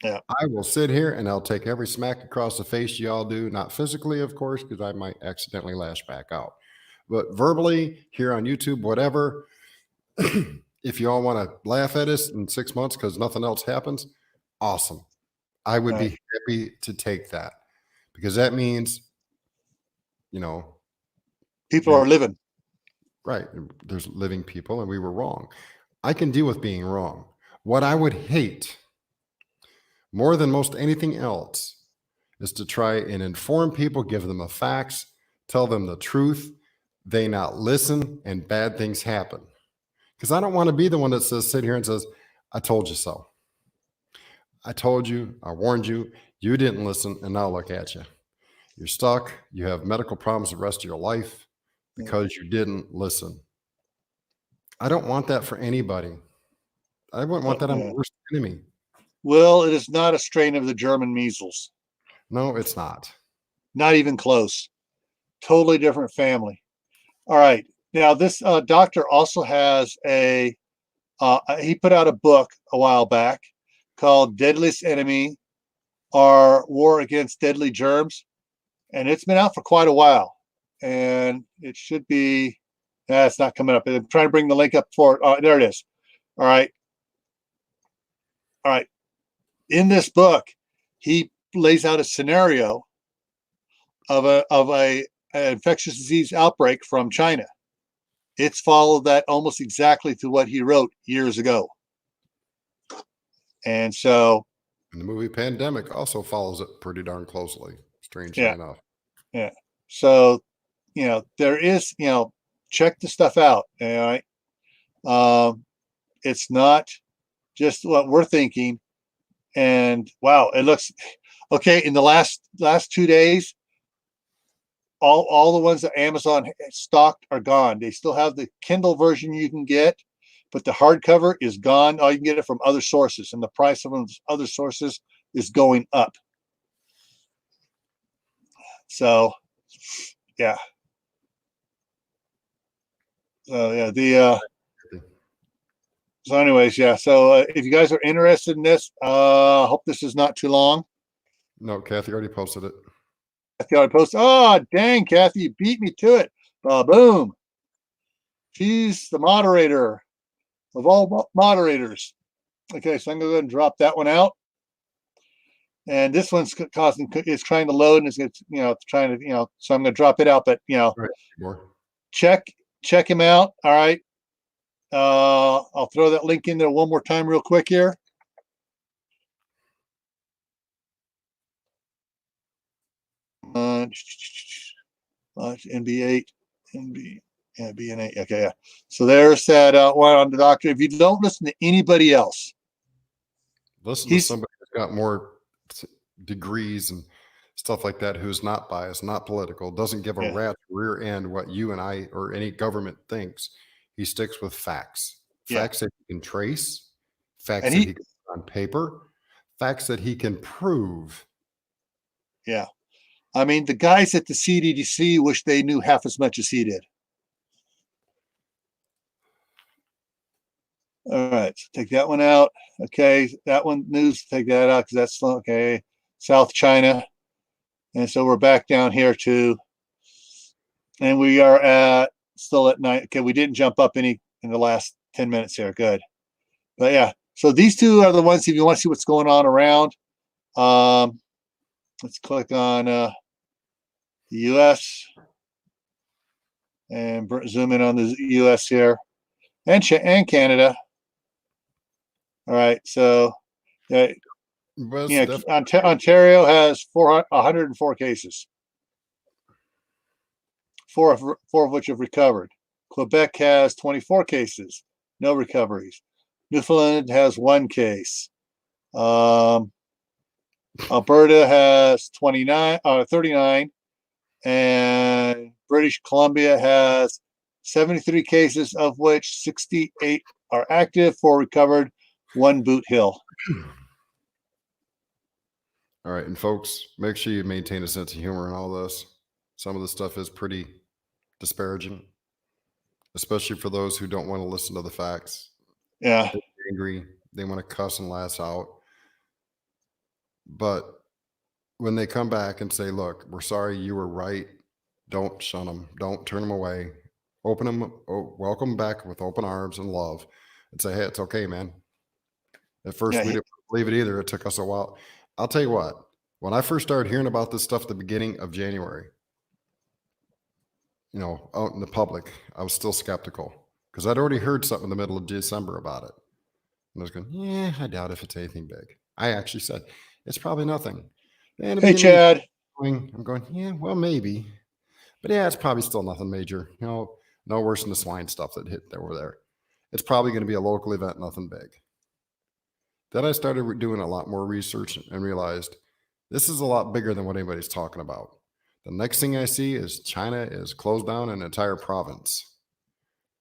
Yeah. I will sit here and I'll take every smack across the face y'all do, not physically, of course, because I might accidentally lash back out. But verbally, here on YouTube, whatever, if you all want to laugh at us in 6 months because nothing else happens, awesome. I would be happy to take that because that means, people are living. Right. There's living people and we were wrong. I can deal with being wrong. What I would hate more than most anything else is to try and inform people, give them the facts, tell them the truth, they not listen, and bad things happen. Because I don't want to be the one that sit here and says, I told you so. I told you, I warned you, you didn't listen, and now look at you. You're stuck. You have medical problems the rest of your life because you didn't listen. I don't want that for anybody. I wouldn't want that on my worst enemy. Well, it is not a strain of the German measles. No, it's not. Not even close. Totally different family. All right. Now, this doctor also has he put out a book a while back called Deadliest Enemy, Our War Against Deadly Germs. And it's been out for quite a while. And it should be, it's not coming up. I'm trying to bring the link up for it. There it is. All right. All right. In this book, he lays out a scenario of a infectious disease outbreak from China. It's followed that almost exactly to what he wrote years ago. And so, and the movie Pandemic also follows it pretty darn closely, strangely enough. Yeah. So, there is, check the stuff out. All right. It's not just what we're thinking. And wow, it looks okay. In the last 2 days, all the ones that Amazon stocked are gone. They still have the Kindle version you can get, but the hardcover is gone. Oh, you can get it from other sources, and the price of those other sources is going up. So, yeah. So yeah, so anyways, yeah. So if you guys are interested in this, hope this is not too long. No, Kathy already posted it. Kathy already posted. Oh, dang, Kathy, you beat me to it. Boom. She's the moderator of all moderators. Okay, so I'm going to go ahead and drop that one out. And this one's it's trying to load, and it's trying to, so I'm going to drop it out, but Right. More. check him out. All right. I'll throw that link in there one more time real quick here. NB8, BN8. Okay, yeah. So there's that one on the doctor. If you don't listen to anybody else, Listen to somebody who's got more degrees and stuff like that, who's not biased, not political, doesn't give a rat's rear end what you and I or any government thinks. He sticks with facts. Facts that he can trace, facts that he can put on paper, facts that he can prove. Yeah. I mean, the guys at the CDC wish they knew half as much as he did. All right, so take that one out. Okay, that one news, take that out because that's okay. South China. And so we're back down here to, and we are still at 9. Okay, we didn't jump up any in the last 10 minutes here. Good. But yeah, so these two are the ones, if you want to see what's going on around. Let's click on the US and zoom in on the US here and Canada. All right, so Ontario has 104 cases, four of which have recovered. Quebec has 24 cases, no recoveries. Newfoundland has 1 case. Alberta has 39, and British Columbia has 73 cases, of which 68 are active, 4 recovered, 1 Boot Hill. All right, and folks, make sure you maintain a sense of humor in all this. Some of the stuff is pretty disparaging, especially for those who don't want to listen to the facts. Yeah. They're angry. They want to cuss and lash out. But when they come back and say, look, we're sorry, you were right, don't shun them. Don't turn them away. Open them, welcome back with open arms and love and say, hey, it's okay, man. At first, we didn't believe it either. It took us a while. I'll tell you what, when I first started hearing about this stuff at the beginning of January, out in the public, I was still skeptical because I'd already heard something in the middle of December about it. And I was going, yeah, I doubt if it's anything big. I actually said, it's probably nothing. And hey, Chad. I'm going, yeah, well, maybe. But yeah, it's probably still nothing major. No worse than the swine stuff that hit over there. It's probably going to be a local event, nothing big. Then I started doing a lot more research and realized this is a lot bigger than what anybody's talking about. The next thing I see is China is closed down an entire province.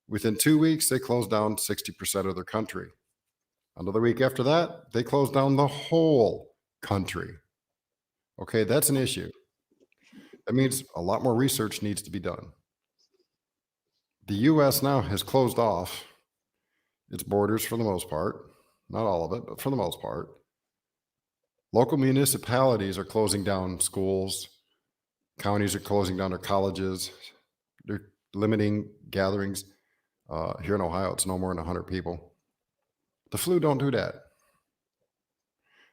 Within 2 weeks, they closed down 60% of their country. Another week after that, they closed down the whole country. Okay, that's an issue. That means a lot more research needs to be done. The U.S. now has closed off its borders for the most part. Not all of it, but for the most part. Local municipalities are closing down schools. Counties are closing down their colleges. They're limiting gatherings. Here in Ohio, it's no more than 100 people. The flu don't do that.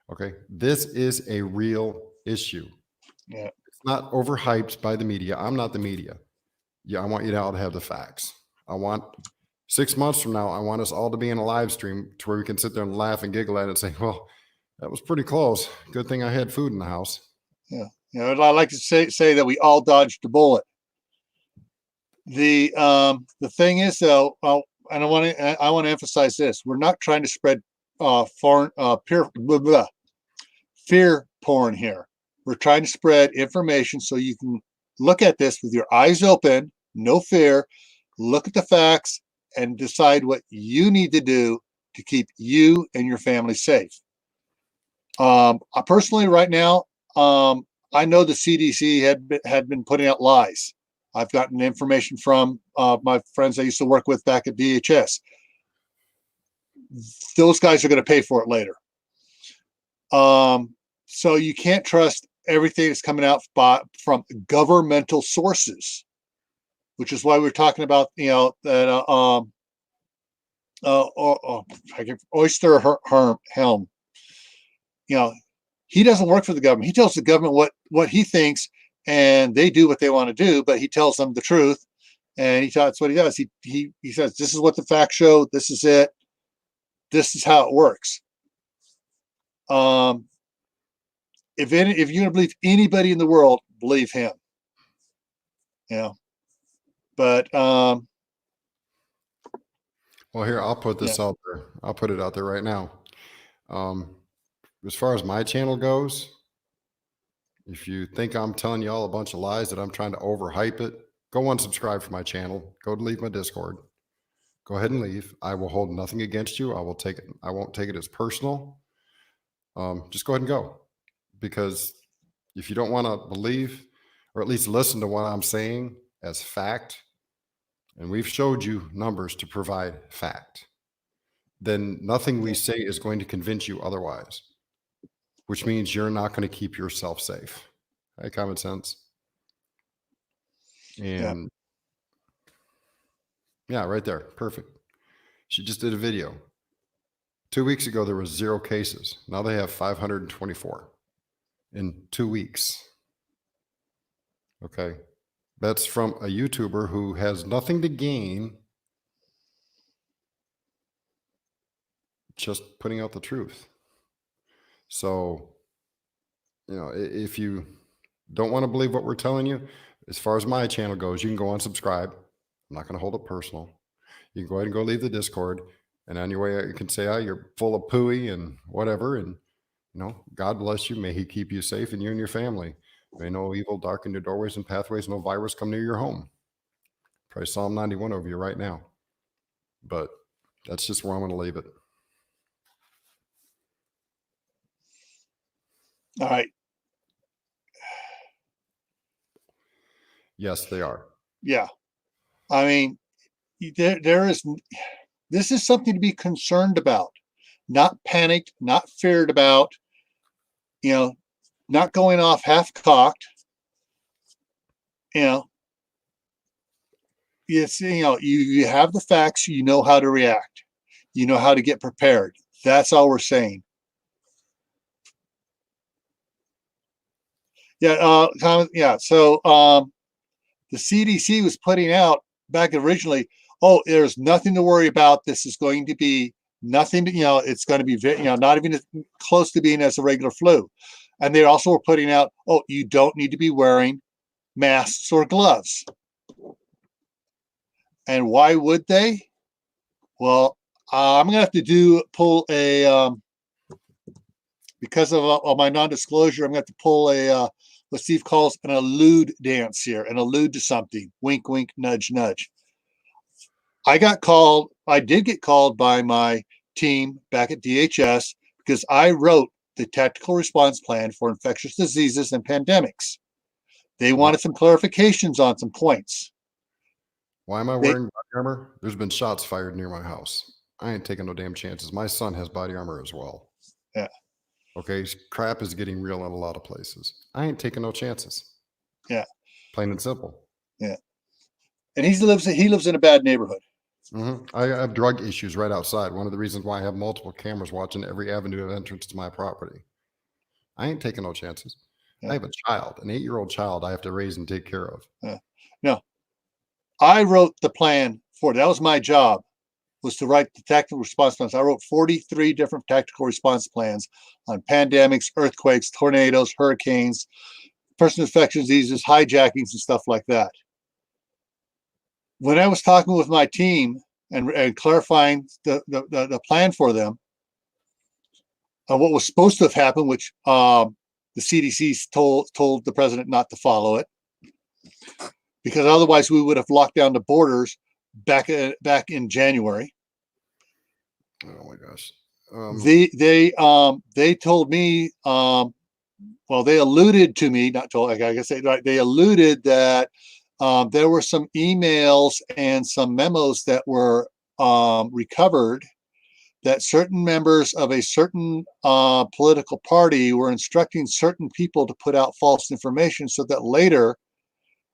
Okay, this is a real issue. Yeah. It's not overhyped by the media. I'm not the media. Yeah, I want you all to have the facts. I want 6 months from now, I want us all to be in a live stream to where we can sit there and laugh and giggle at it and say, well, that was pretty close. Good thing I had food in the house. Yeah. I like to say that we all dodged a bullet. The thing is, though, and I want to emphasize this: we're not trying to spread fear porn here. We're trying to spread information so you can look at this with your eyes open, no fear, look at the facts, and decide what you need to do to keep you and your family safe. I personally, right now, I know the CDC had been putting out lies. I've gotten information from my friends I used to work with back at DHS. Those guys are going to pay for it later. So you can't trust everything that's coming out from governmental sources, which is why we're talking about, that oyster helm. He doesn't work for the government. He tells the government what he thinks, and they do what they want to do, but he tells them the truth. And that's what he does. He says, this is what the facts show. This is it. This is how it works. If you're going to believe anybody in the world, believe him. But well, here, I'll put this out there. I'll put it out there right now. As far as my channel goes, if you think I'm telling you all a bunch of lies, that I'm trying to overhype it, go unsubscribe from my channel. Go to leave my Discord. Go ahead and leave. I will hold nothing against you. I won't take it as personal. Just go ahead and go. Because if you don't want to believe, or at least listen to what I'm saying as fact, and we've showed you numbers to provide fact, then nothing we say is going to convince you otherwise, which means you're not going to keep yourself safe. Right? Common sense. And yeah, right there. Perfect. She just did a video. 2 weeks ago, there was 0 cases. Now they have 524 in 2 weeks. Okay. That's from a YouTuber who has nothing to gain, just putting out the truth. So, if you don't want to believe what we're telling you, as far as my channel goes, you can go unsubscribe. I'm not going to hold it personal. You can go ahead and go leave the Discord, and on your way out, you can say, you're full of pooey and whatever. And, God bless you. May he keep you safe, and you and your family. May no evil darken your doorways and pathways, no virus come near your home. Pray Psalm 91 over you right now. But that's just where I'm going to leave it. All right. Yes, they are. Yeah. I mean, this is something to be concerned about, not panicked, not feared about, not going off half cocked. It's, you have the facts, you know how to react, you know how to get prepared. That's all we're saying. So the CDC was putting out back originally, there's nothing to worry about. This is going to be nothing to, it's going to be, not even close to being as a regular flu. And they also were putting out, you don't need to be wearing masks or gloves. And why would they? Well, I'm going to have to pull a, because of my non-disclosure, I'm going to have to pull a, what Steve calls an allude dance here, and allude to something. Wink, wink, nudge, nudge. I did get called by my team back at DHS because I wrote the tactical response plan for infectious diseases and pandemics. They wanted some clarifications on some points. Why am I wearing body armor? There's been shots fired near my house. I ain't taking no damn chances. My son has body armor as well. Yeah. Okay, crap is getting real in a lot of places. I ain't taking no chances. Yeah. Plain and simple. Yeah. And he lives in a bad neighborhood. I have drug issues right outside. One of the reasons why I have multiple cameras watching every avenue of entrance to my property. I ain't taking no chances. Yeah. I have a child, an 8-year-old child I have to raise and take care of. No. I wrote the plan for it. That was my job, was to write the tactical response plans. I wrote 43 different tactical response plans on pandemics, earthquakes, tornadoes, hurricanes, personal infectious diseases, hijackings, and stuff like that. When I was talking with my team and clarifying the plan for them, what was supposed to have happened, which the CDC told the president not to follow it, because otherwise we would have locked down the borders back in January. Oh my gosh! They told me, they alluded to me, not told. Like I say, right? They alluded that there were some emails and some memos that were recovered that certain members of a certain political party were instructing certain people to put out false information so that later.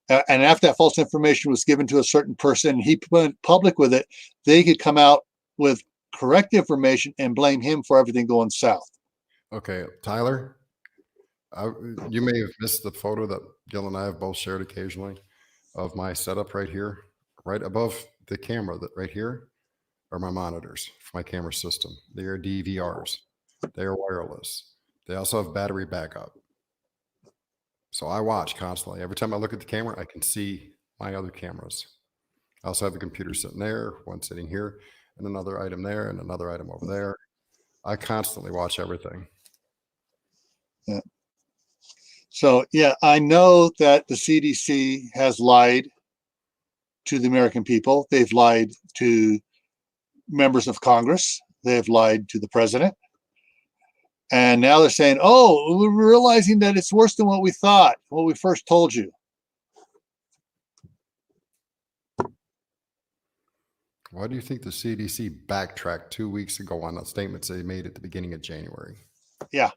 And after that false information was given to a certain person, he went public with it, they could come out with correct information and blame him for everything going south. Okay, Tyler, You may have missed the photo that Gil and I have both shared occasionally of my setup right here, right above the camera. That right here are my monitors for my camera system. They are DVRs. They are wireless. They also have battery backup. So I watch constantly. Every time I look at the camera, I can see my other cameras. I also have a computer sitting there, one sitting here, and another item there, and another item over there. I constantly watch everything. Yeah. So, yeah, I know that the CDC has lied to the American people. They've lied to members of Congress. They've lied to the president. And now they're saying, oh, we're realizing that it's worse than what we thought, what we first told you. Why do you think the CDC backtracked 2 weeks ago on the statements they made at the beginning of January? Yeah.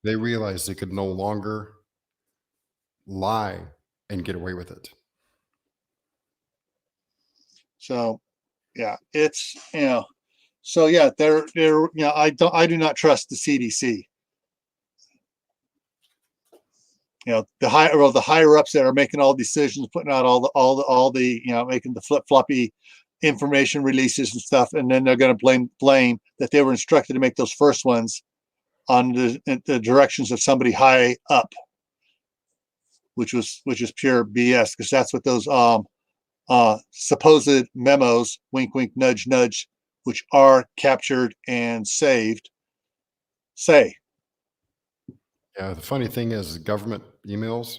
They realized they could no longer lie and get away with it. So, yeah, it's, so yeah, they're, I do not trust the CDC. The higher ups that are making all decisions, putting out all the making the flip-floppy information releases and stuff, and then they're going to blame that they were instructed to make those first ones on the directions of somebody high up, which is pure BS, because that's what those supposed memos, wink, wink, nudge, nudge, which are captured and saved, say. Yeah, the funny thing is government emails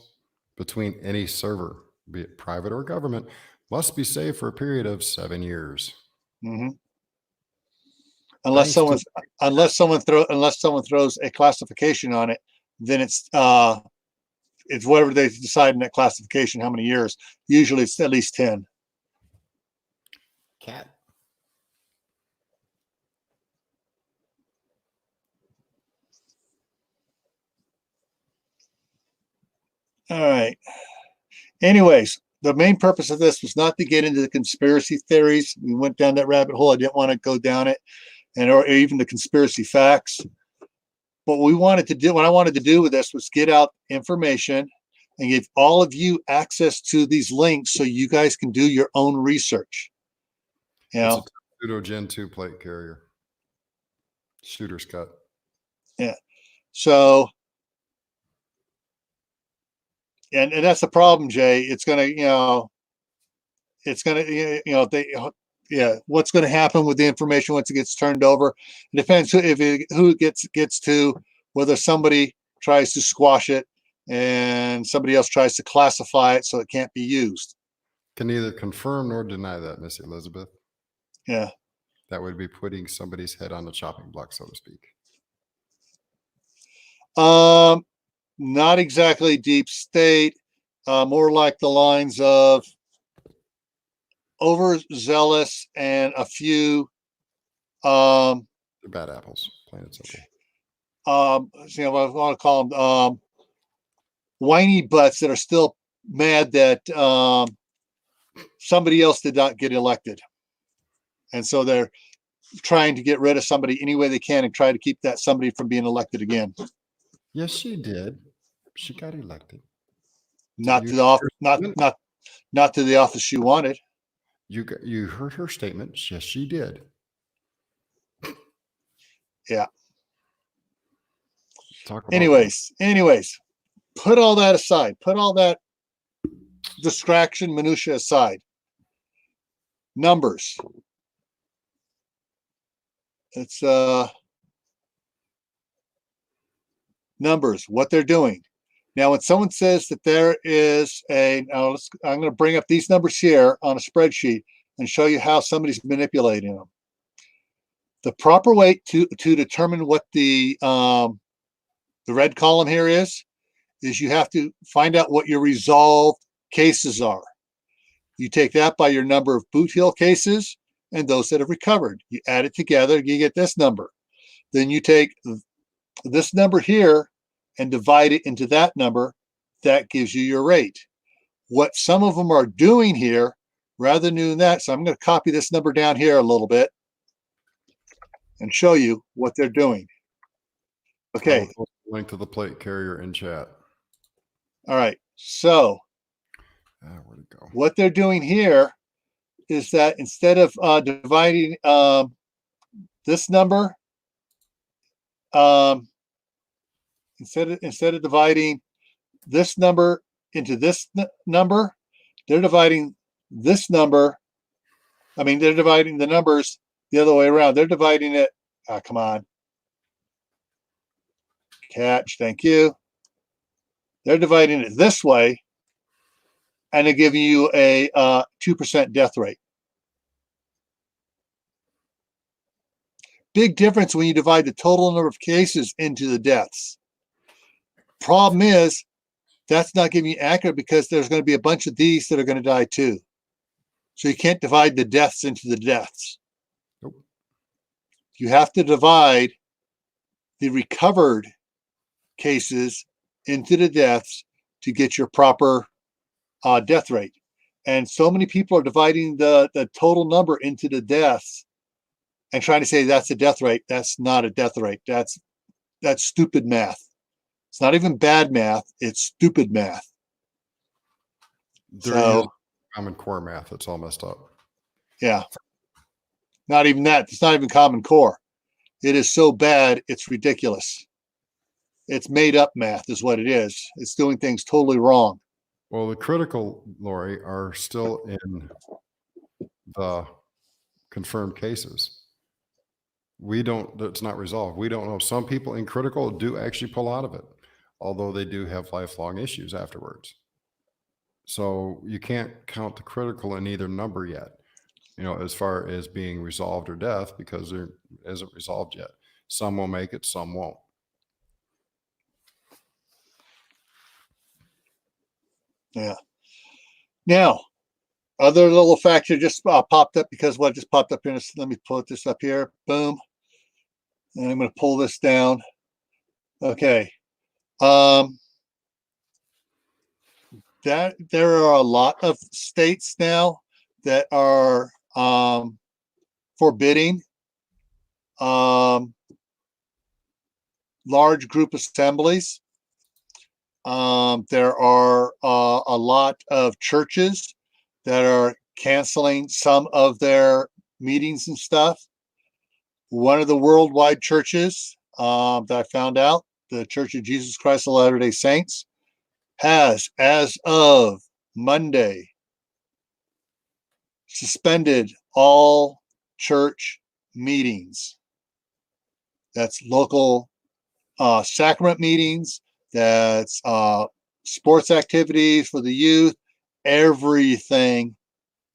between any server, be it private or government, must be saved for a period of 7 years. Mm-hmm. Unless someone throws a classification on it, then it's whatever they decide in that classification, how many years. Usually it's at least 10. Cat. All right. Anyways, the main purpose of this was not to get into the conspiracy theories. We went down that rabbit hole. I didn't want to go down it, or even the conspiracy facts. But what I wanted to do with this was get out information and give all of you access to these links so you guys can do your own research. It's a pseudo Gen 2 plate carrier. Shooter's cut. Yeah. So, and that's the problem, Jay. It's going to, what's going to happen with the information once it gets turned over? It depends who it gets to, whether somebody tries to squash it and somebody else tries to classify it so it can't be used. Can neither confirm nor deny that, Miss Elizabeth. Yeah. That would be putting somebody's head on the chopping block, so to speak. Not exactly deep state, more like the lines of overzealous and a few they're bad apples, plain and simple. I want to call them whiny butts that are still mad that somebody else did not get elected, and so they're trying to get rid of somebody any way they can and try to keep that somebody from being elected again. Yes, she did. She got elected. Not to the office, not to the office she wanted. You heard her statement. Yes, she did. Yeah. Anyways, put all that aside. Put all that distraction, minutia aside. Numbers. It's numbers, what they're doing. Now, when someone says that there is I'm going to bring up these numbers here on a spreadsheet and show you how somebody's manipulating them. The proper way to determine what the red column here is you have to find out what your resolved cases are. You take that by your number of boot heel cases and those that have recovered. You add it together, you get this number. Then you take this number here and divide it into that number. That gives you your rate. What some of them are doing here, rather than doing that, so I'm going to copy this number down here a little bit and show you what they're doing. Okay. link to the plate carrier in chat. All right. So Where'd it go? what they're doing here is that instead of dividing this number, instead of dividing this number into this number, they're dividing this number. I mean, they're dividing the numbers the other way around. They're dividing it. Come on. Catch. Thank you. They're dividing it this way, and they're giving you a 2% death rate. Big difference when you divide the total number of cases into the deaths. Problem is, that's not giving you accurate because there's going to be a bunch of these that are going to die too. So you can't divide the deaths into the deaths. Nope. You have to divide the recovered cases into the deaths to get your proper death rate. And so many people are dividing the total number into the deaths and trying to say that's a death rate. That's not a death rate. That's stupid math. It's not even bad math. It's stupid math. There is Common Core math. It's all messed up. Yeah. Not even that. It's not even Common Core. It is so bad, it's ridiculous. It's made up math is what it is. It's doing things totally wrong. Well, the critical, Lori, are still in the confirmed cases. It's not resolved. We don't know. Some people in critical do actually pull out of it, although they do have lifelong issues afterwards. So you can't count the critical in either number yet, as far as being resolved or death, because there isn't resolved yet. Some will make it, some won't. Yeah. Now, other little factor just popped up because what just popped up here. Let me put this up here. Boom. And I'm going to pull this down. Okay. That there are a lot of states now that are forbidding large group assemblies. There are a lot of churches that are canceling some of their meetings and stuff. One of the worldwide churches that I found out, the Church of Jesus Christ of Latter-day Saints, has, as of Monday, suspended all church meetings. That's local sacrament meetings, that's sports activities for the youth. Everything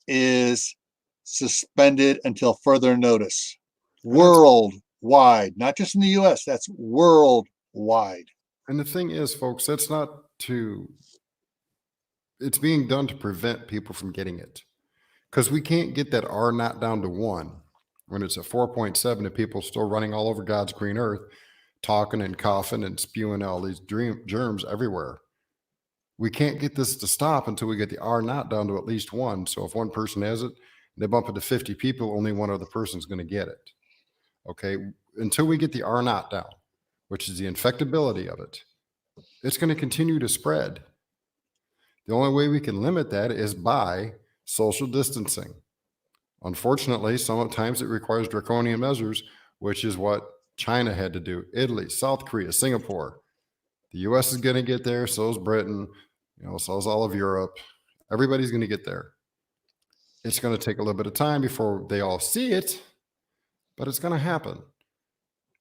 is suspended until further notice. Worldwide, not just in the US, that's worldwide. And the thing is, folks, it's being done to prevent people from getting it. Because we can't get that R not down to 1 when it's at 4.7 and people still running all over God's green earth, talking and coughing and spewing all these germs everywhere. We can't get this to stop until we get the R not down to at least 1. So if one person has it, they bump it to 50 people, only one other person's going to get it. Okay. Until we get the R not down, which is the infectability of it, it's going to continue to spread. The only way we can limit that is by social distancing. Unfortunately, sometimes it requires draconian measures, which is what China had to do. Italy, South Korea, Singapore. The US is going to get there. So is Britain. So is all of Europe. Everybody's going to get there. It's going to take a little bit of time before they all see it, but it's going to happen.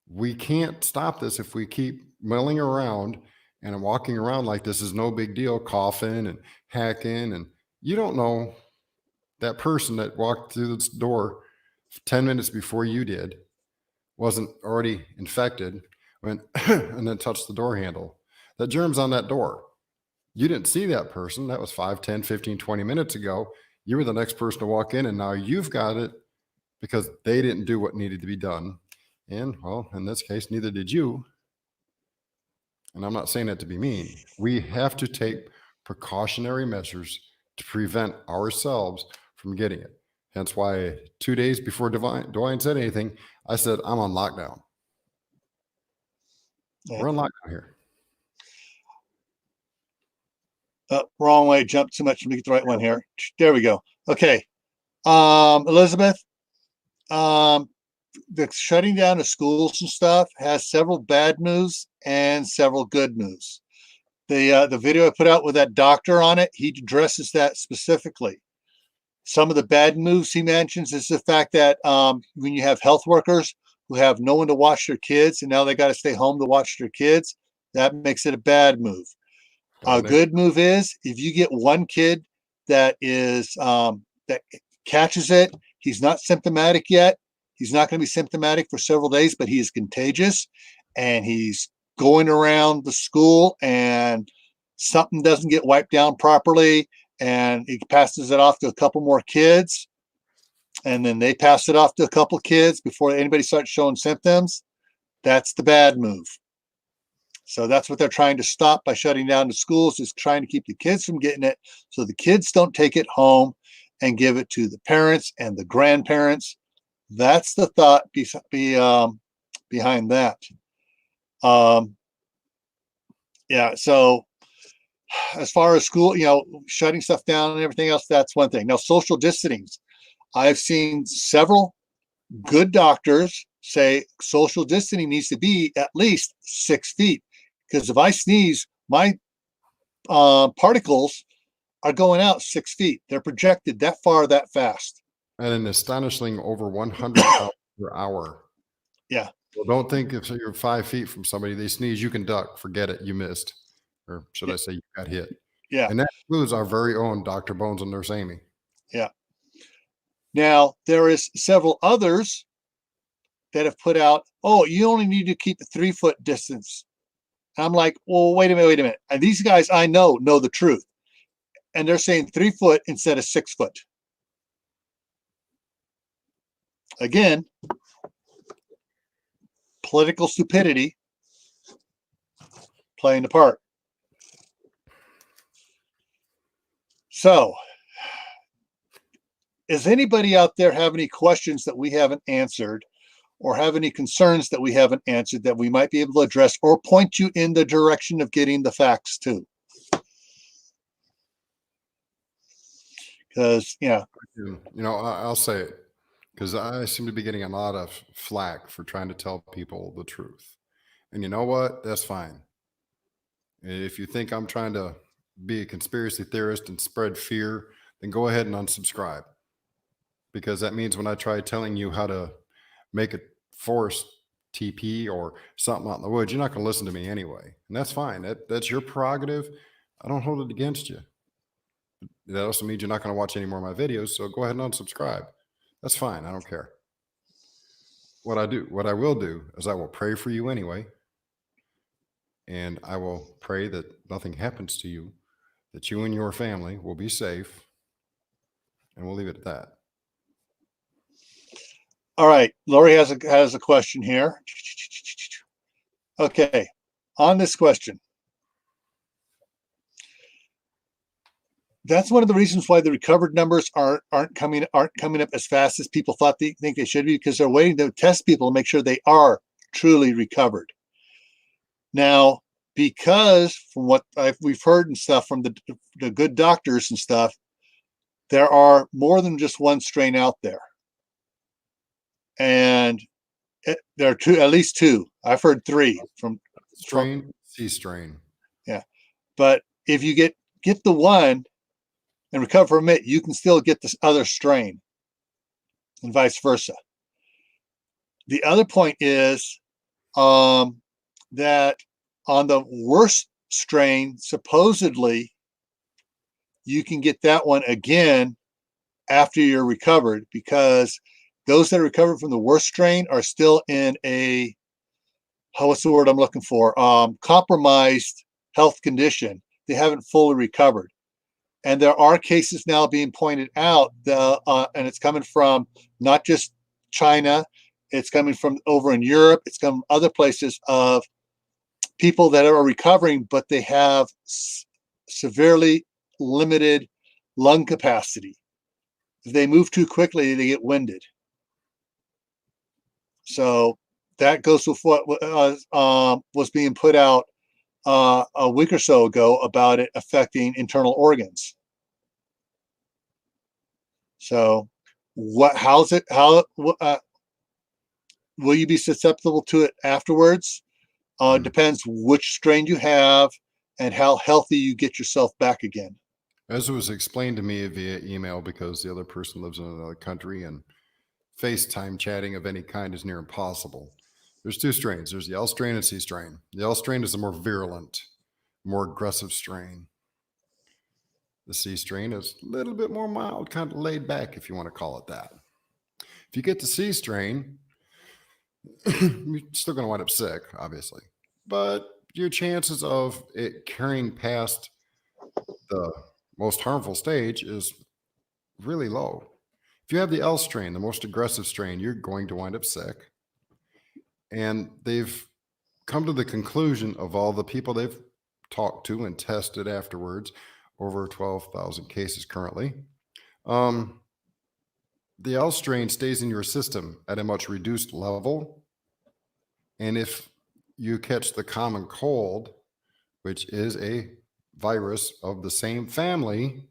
We can't stop this if we keep milling around and walking around like this is no big deal, coughing and hacking. And you don't know that person that walked through this door 10 minutes before you did wasn't already infected and then touched the door handle. That germ's on that door. You didn't see that person. That was 5, 10, 15, 20 minutes ago. You were the next person to walk in, and now you've got it because they didn't do what needed to be done. And, well, in this case, neither did you. And I'm not saying that to be mean. We have to take precautionary measures to prevent ourselves from getting it. Hence why 2 days before Dwayne said anything, I said, I'm on lockdown. Yeah. We're on lockdown here. Wrong way. Jumped too much. Let me get the right one here. There we go. Okay. Elizabeth, the shutting down of schools and stuff has several bad news and several good news. The video I put out with that doctor on it, he addresses that specifically. Some of the bad news he mentions is the fact that when you have health workers who have no one to watch their kids and now they got to stay home to watch their kids, that makes it a bad move. A good move is if you get one kid that is that catches it, he's not symptomatic yet. He's not going to be symptomatic for several days, but he is contagious and he's going around the school and something doesn't get wiped down properly and he passes it off to a couple more kids and then they pass it off to a couple kids before anybody starts showing symptoms. That's the bad move. So that's what they're trying to stop by shutting down the schools, is trying to keep the kids from getting it so the kids don't take it home and give it to the parents and the grandparents. That's the thought behind that. Yeah, so as far as school, shutting stuff down and everything else, that's one thing. Now, social distancing. I've seen several good doctors say social distancing needs to be at least 6 feet. Because if I sneeze, my particles are going out 6 feet. They're projected that far, that fast. And an astonishing over 100 miles per hour. Yeah. Well, don't think if you're 5 feet from somebody, they sneeze, you can duck. Forget it. You missed. Or should I say you got hit? Yeah. And that includes our very own Dr. Bones and Nurse Amy. Yeah. Now, there is several others that have put out, oh, you only need to keep a 3 foot distance. And I'm like, well, wait a minute. And these guys I know the truth. And they're saying 3 foot instead of 6 foot. Again, political stupidity playing a part. So, does anybody out there have any questions that we haven't answered or have any concerns that we haven't answered that we might be able to address or point you in the direction of getting the facts to? Because, I'll say it because I seem to be getting a lot of flack for trying to tell people the truth. And you know what? That's fine. If you think I'm trying to be a conspiracy theorist and spread fear, then go ahead and unsubscribe. Because that means when I try telling you how to make a forest TP or something out in the woods, you're not going to listen to me anyway. And that's fine. That's your prerogative. I don't hold it against you. That also means you're not going to watch any more of my videos. So go ahead and unsubscribe. That's fine. I don't care. What I will do is I will pray for you anyway. And I will pray that nothing happens to you, that you and your family will be safe. And we'll leave it at that. All right. Lori has a question here. Okay. On this question. That's one of the reasons why the recovered numbers aren't coming up as fast as people think they should be, because they're waiting to test people to make sure they are truly recovered. Now, because from what we've heard and stuff from the good doctors and stuff, there are more than just one strain out there, and there are at least two. I've heard 3 from C strain. Yeah, but if you get the one and recover from it, you can still get this other strain, and vice versa. The other point is that on the worst strain, supposedly, you can get that one again after you're recovered, because those that recovered from the worst strain are still in a, what's the word I'm looking for? Compromised health condition. They haven't fully recovered. And there are cases now being pointed out, and it's coming from not just China, it's coming from over in Europe, it's coming from other places, of people that are recovering, but they have severely limited lung capacity. If they move too quickly, they get winded. So that goes with what was being put out a week or so ago about it affecting internal organs. So, how's it? How will you be susceptible to it afterwards? Depends which strain you have and how healthy you get yourself back again. As it was explained to me via email, because the other person lives in another country and FaceTime chatting of any kind is near impossible. There's two strains. There's the L strain and C strain. The L strain is the more virulent, more aggressive strain. The C strain is a little bit more mild, kind of laid back, if you want to call it that. If you get the C strain, you're still going to wind up sick, obviously. But your chances of it carrying past the most harmful stage is really low. If you have the L strain, the most aggressive strain, you're going to wind up sick. And they've come to the conclusion of all the people they've talked to and tested afterwards, over 12,000 cases currently. The L strain stays in your system at a much reduced level. And if you catch the common cold, which is a virus of the same family,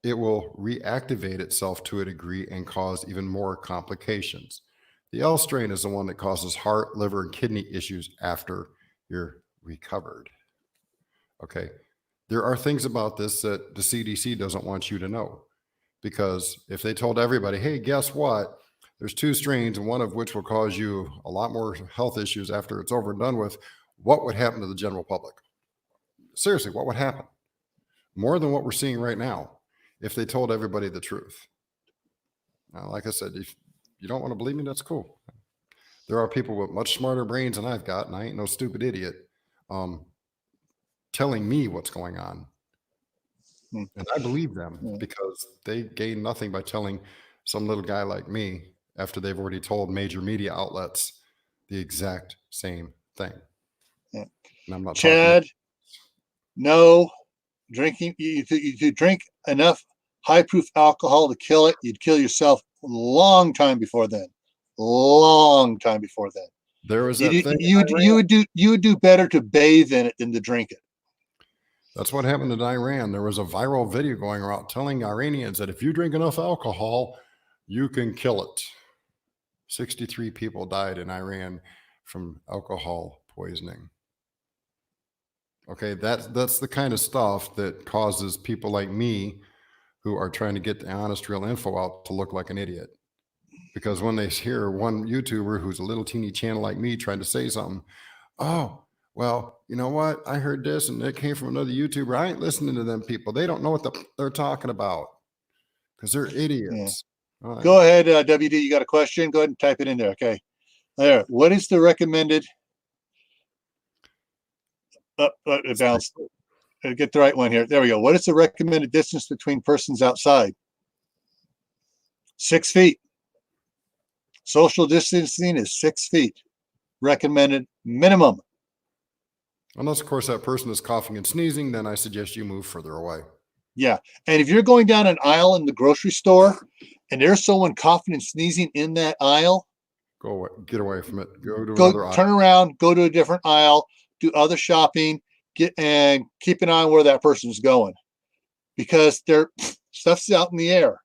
it will reactivate itself to a degree and cause even more complications. The L strain is the one that causes heart, liver, and kidney issues after you're recovered. Okay. There are things about this that the CDC doesn't want you to know, because if they told everybody, hey, guess what? There's two strains, and one of which will cause you a lot more health issues after it's over and done with, what would happen to the general public? Seriously, what would happen? More than what we're seeing right now, if they told everybody the truth. Now, like I said, if you don't want to believe me, that's cool. There are people with much smarter brains than I've got, and I ain't no stupid idiot, telling me what's going on. And I believe them because they gain nothing by telling some little guy like me after they've already told major media outlets the exact same thing. Yeah. And I'm not Chad, no drinking. If you drink enough high-proof alcohol to kill it, you'd kill yourself a long time before then. Long time before then. There was that thing. You would do better to bathe in it than to drink it. That's what happened in Iran. There was a viral video going around telling Iranians that if you drink enough alcohol, you can kill it. 63 people died in Iran from alcohol poisoning. Okay, that's the kind of stuff that causes people like me, who are trying to get the honest, real info out, to look like an idiot. Because when they hear one YouTuber who's a little teeny channel like me trying to say something, oh, well, you know what? I heard this and it came from another YouTuber. I ain't listening to them people. They don't know what they're talking about because they're idiots. Yeah. Right. Go ahead, WD. You got a question? Go ahead and type it in there. Okay. There. What is the recommended? It bounced. Get the right one here. There we go. What is the recommended distance between persons outside? 6 feet. Social distancing is 6 feet. Recommended minimum. Unless, of course, that person is coughing and sneezing, then I suggest you move further away. Yeah. And if you're going down an aisle in the grocery store and there's someone coughing and sneezing in that aisle, go away. Get away from it. Go to another aisle. Turn around, go to a different aisle, do other shopping, and keep an eye on where that person's going, because their stuff's out in the air.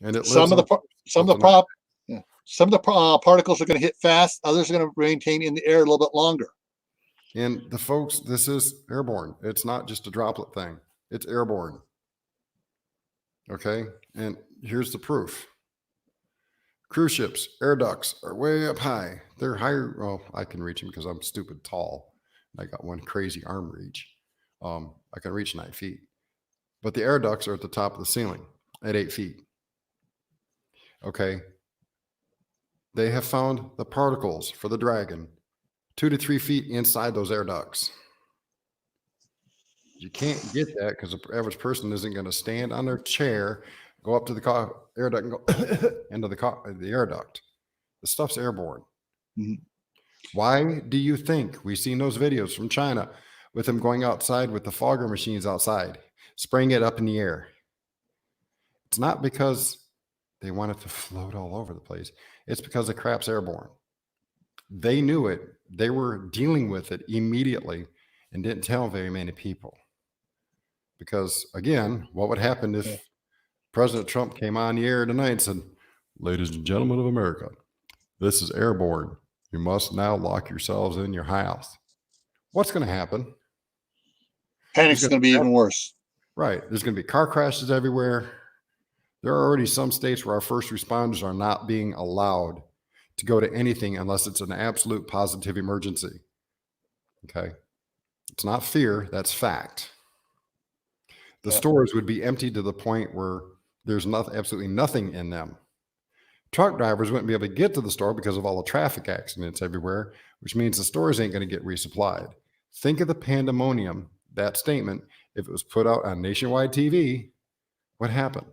And some of the particles are going to hit fast. Others are going to maintain in the air a little bit longer. And the folks, this is airborne. It's not just a droplet thing. It's airborne. Okay. And here's the proof. Cruise ships, air ducts are way up high. They're higher. Well, I can reach them because I'm stupid tall. I got one crazy arm reach. I can reach 9 feet. But the air ducts are at the top of the ceiling at 8 feet. Okay. They have found the particles for the Dragon 2 to 3 feet inside those air ducts. You can't get that because the average person isn't going to stand on their chair, go up to the air duct and go into the air duct. The stuff's airborne. Mm-hmm. Why do you think we've seen those videos from China with them going outside with the fogger machines outside, spraying it up in the air? It's not because they want it to float all over the place. It's because the crap's airborne. They knew it. They were dealing with it immediately and didn't tell very many people. Because again, what would happen if President Trump came on the air tonight and said, "Ladies and gentlemen of America, this is airborne. You must now lock yourselves in your house." What's going to happen? Panic's going to be even worse. Right. There's going to be car crashes everywhere. There are already some states where our first responders are not being allowed to go to anything unless it's an absolute positive emergency. Okay. It's not fear. That's fact. The stores would be empty to the point where there's absolutely nothing in them. Truck drivers wouldn't be able to get to the store because of all the traffic accidents everywhere, which means the stores ain't going to get resupplied. Think of the pandemonium, that statement, if it was put out on nationwide TV, what happened?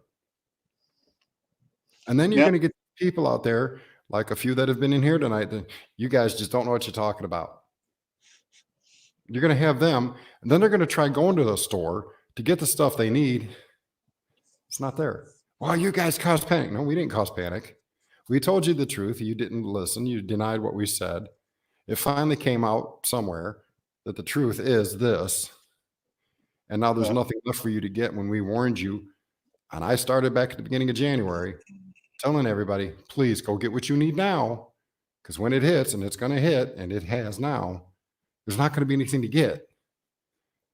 And then you're going to get people out there, like a few that have been in here tonight, that you guys just don't know what you're talking about. You're going to have them, and then they're going to try going to the store to get the stuff they need. It's not there. Well, you guys caused panic. No, we didn't cause panic. We told you the truth. You didn't listen. You denied what we said. It finally came out somewhere that the truth is this. And now there's nothing left for you to get when we warned you. And I started back at the beginning of January telling everybody, please go get what you need now. Because when it hits, and it's going to hit, and it has now, there's not going to be anything to get.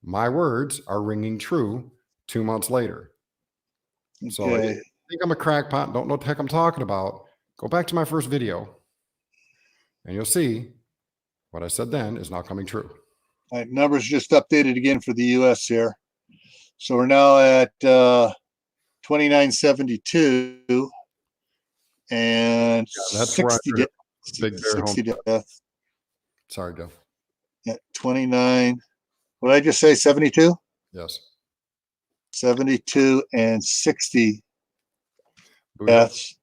My words are ringing true 2 months later. So if you think I'm a crackpot and don't know what the heck I'm talking about, go back to my first video and you'll see what I said then is now coming true. All right, numbers just updated again for the U.S. here. So we're now at 2972 and that's 60 deaths. Sorry, Joe. Yeah, 29. What did I just say? 72? Yes. 72 and 60 deaths.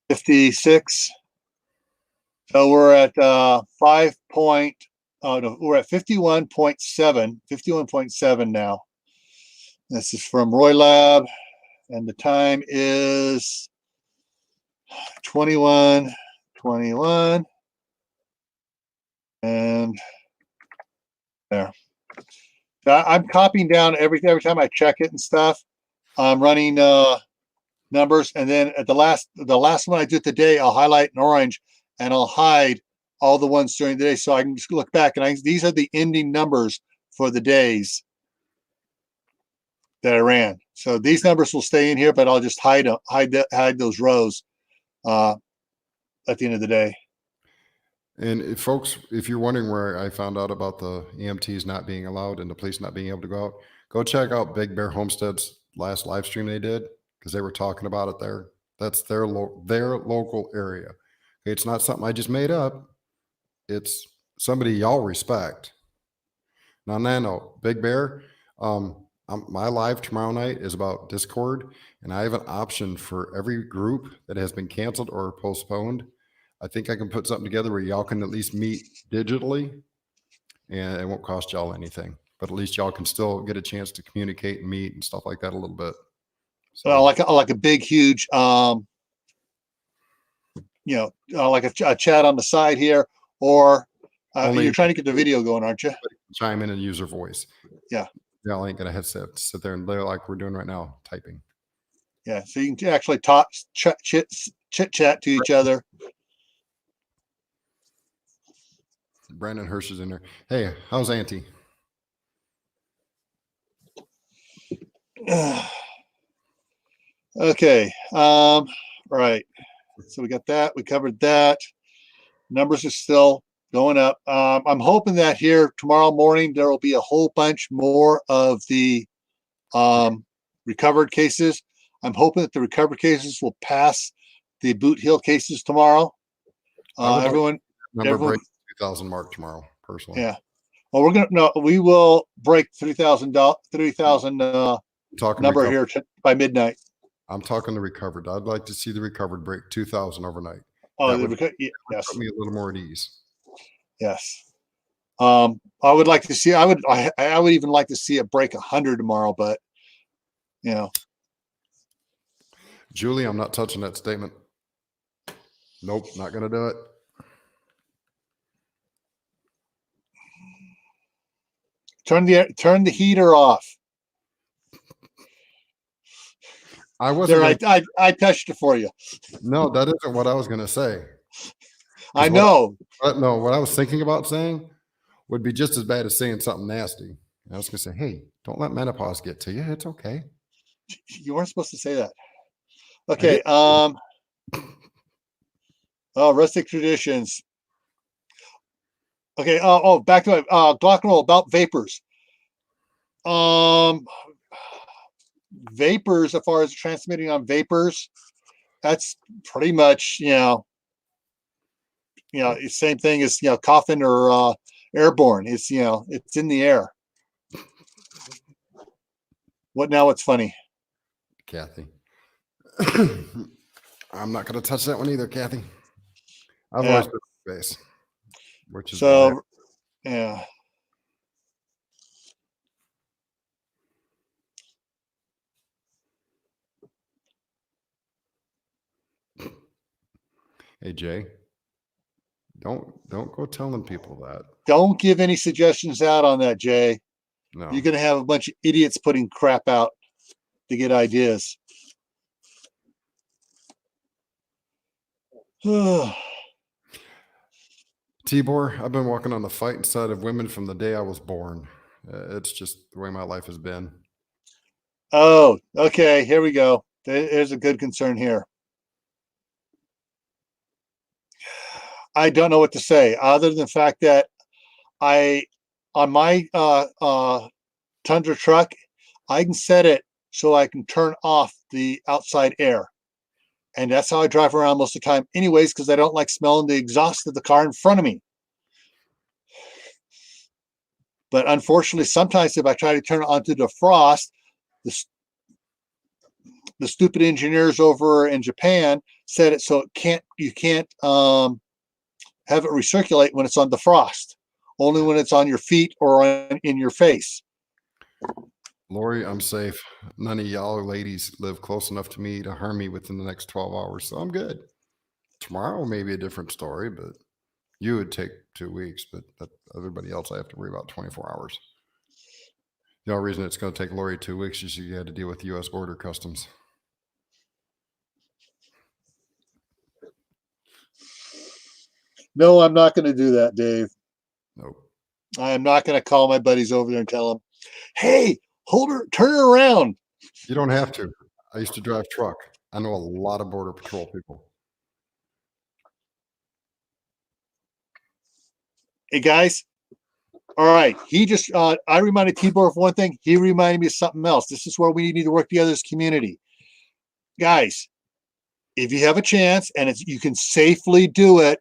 56. So we're at we're at 51.7 now. This is from Roy Lab, and the time is 21:21, and there. I'm copying down every time I check it and stuff. I'm running numbers, and then at the last one I do today, I'll highlight in orange, and I'll hide all the ones during the day, so I can just look back. And these are the ending numbers for the days that I ran. So these numbers will stay in here, but I'll just hide those rows at the end of the day. And folks, if you're wondering where I found out about the EMTs not being allowed and the police not being able to go out, go check out Big Bear Homestead's last live stream they did, because they were talking about it there. That's their local area. It's not something I just made up. It's somebody y'all respect. Now, Nano, Big Bear, my live tomorrow night is about Discord, and I have an option for every group that has been canceled or postponed. I think I can put something together where y'all can at least meet digitally, and it won't cost y'all anything, but at least y'all can still get a chance to communicate and meet and stuff like that a little bit. So like a big, huge, like a chat on the side here, or you're trying to get the video going, aren't you? Chime in and use your voice. Yeah. Y'all ain't gonna sit there and layer like we're doing right now, typing. Yeah, so you can actually talk, chit chat to each other. Brandon Hirsch is in there. Hey, how's Auntie? Okay. Right. So we got that. We covered that. Numbers are still going up. I'm hoping that here tomorrow morning there will be a whole bunch more of the recovered cases. I'm hoping that the recovered cases will pass the Boot Hill cases tomorrow. Everyone break 2,000 mark tomorrow, personally. Yeah. Well, we will break 3,000 number here by midnight. I'm talking the recovered. I'd like to see the recovered break 2,000 overnight. Oh, yes. Put me a little more at ease. Yes. I would like to see. I would even like to see it break 100 tomorrow, but Julie, I'm not touching that statement. Nope, not gonna do it. Turn the heater off. I wasn't. There, I touched it for you. No, that isn't what I was going to say. I know. No, what I was thinking about saying would be just as bad as saying something nasty. I was going to say, hey, don't let menopause get to you. It's okay. You weren't supposed to say that. Okay. Oh, rustic traditions. Okay. Back to my Glock and roll about vapors. Vapors, as far as transmitting on vapors, that's pretty much same thing as coughing or airborne. It's it's in the air. What now? What's funny? Kathy. I'm not going to touch that one either, Kathy. I've always been on base, which is so yeah. Hey Jay, don't go telling people that. Don't give any suggestions out on that, Jay. No. You're going to have a bunch of idiots putting crap out to get ideas. Tibor, I've been walking on the fighting side of women from the day I was born. It's just the way my life has been. Oh, okay. Here we go. There's a good concern here. I don't know what to say other than the fact that on my Tundra truck, I can set it so I can turn off the outside air. And that's how I drive around most of the time anyways, because I don't like smelling the exhaust of the car in front of me. But unfortunately, sometimes if I try to turn it onto defrost, the stupid engineers over in Japan said it so you can't have it recirculate when it's on defrost, only when it's on your feet or in your face. Lori, I'm safe. None of y'all ladies live close enough to me to harm me within the next 12 hours, so I'm good. Tomorrow may be a different story, but you would take 2 weeks, but everybody else I have to worry about 24 hours. The only reason it's going to take Lori 2 weeks is you had to deal with U.S. border customs. No, I'm not going to do that, Dave. Nope. I am not going to call my buddies over there and tell them, hey, turn her around. You don't have to. I used to drive truck. I know a lot of border patrol people. Hey, guys. All right. He just, I reminded Tibor of one thing. He reminded me of something else. This is where we need to work together as a community. Guys, if you have a chance and you can safely do it,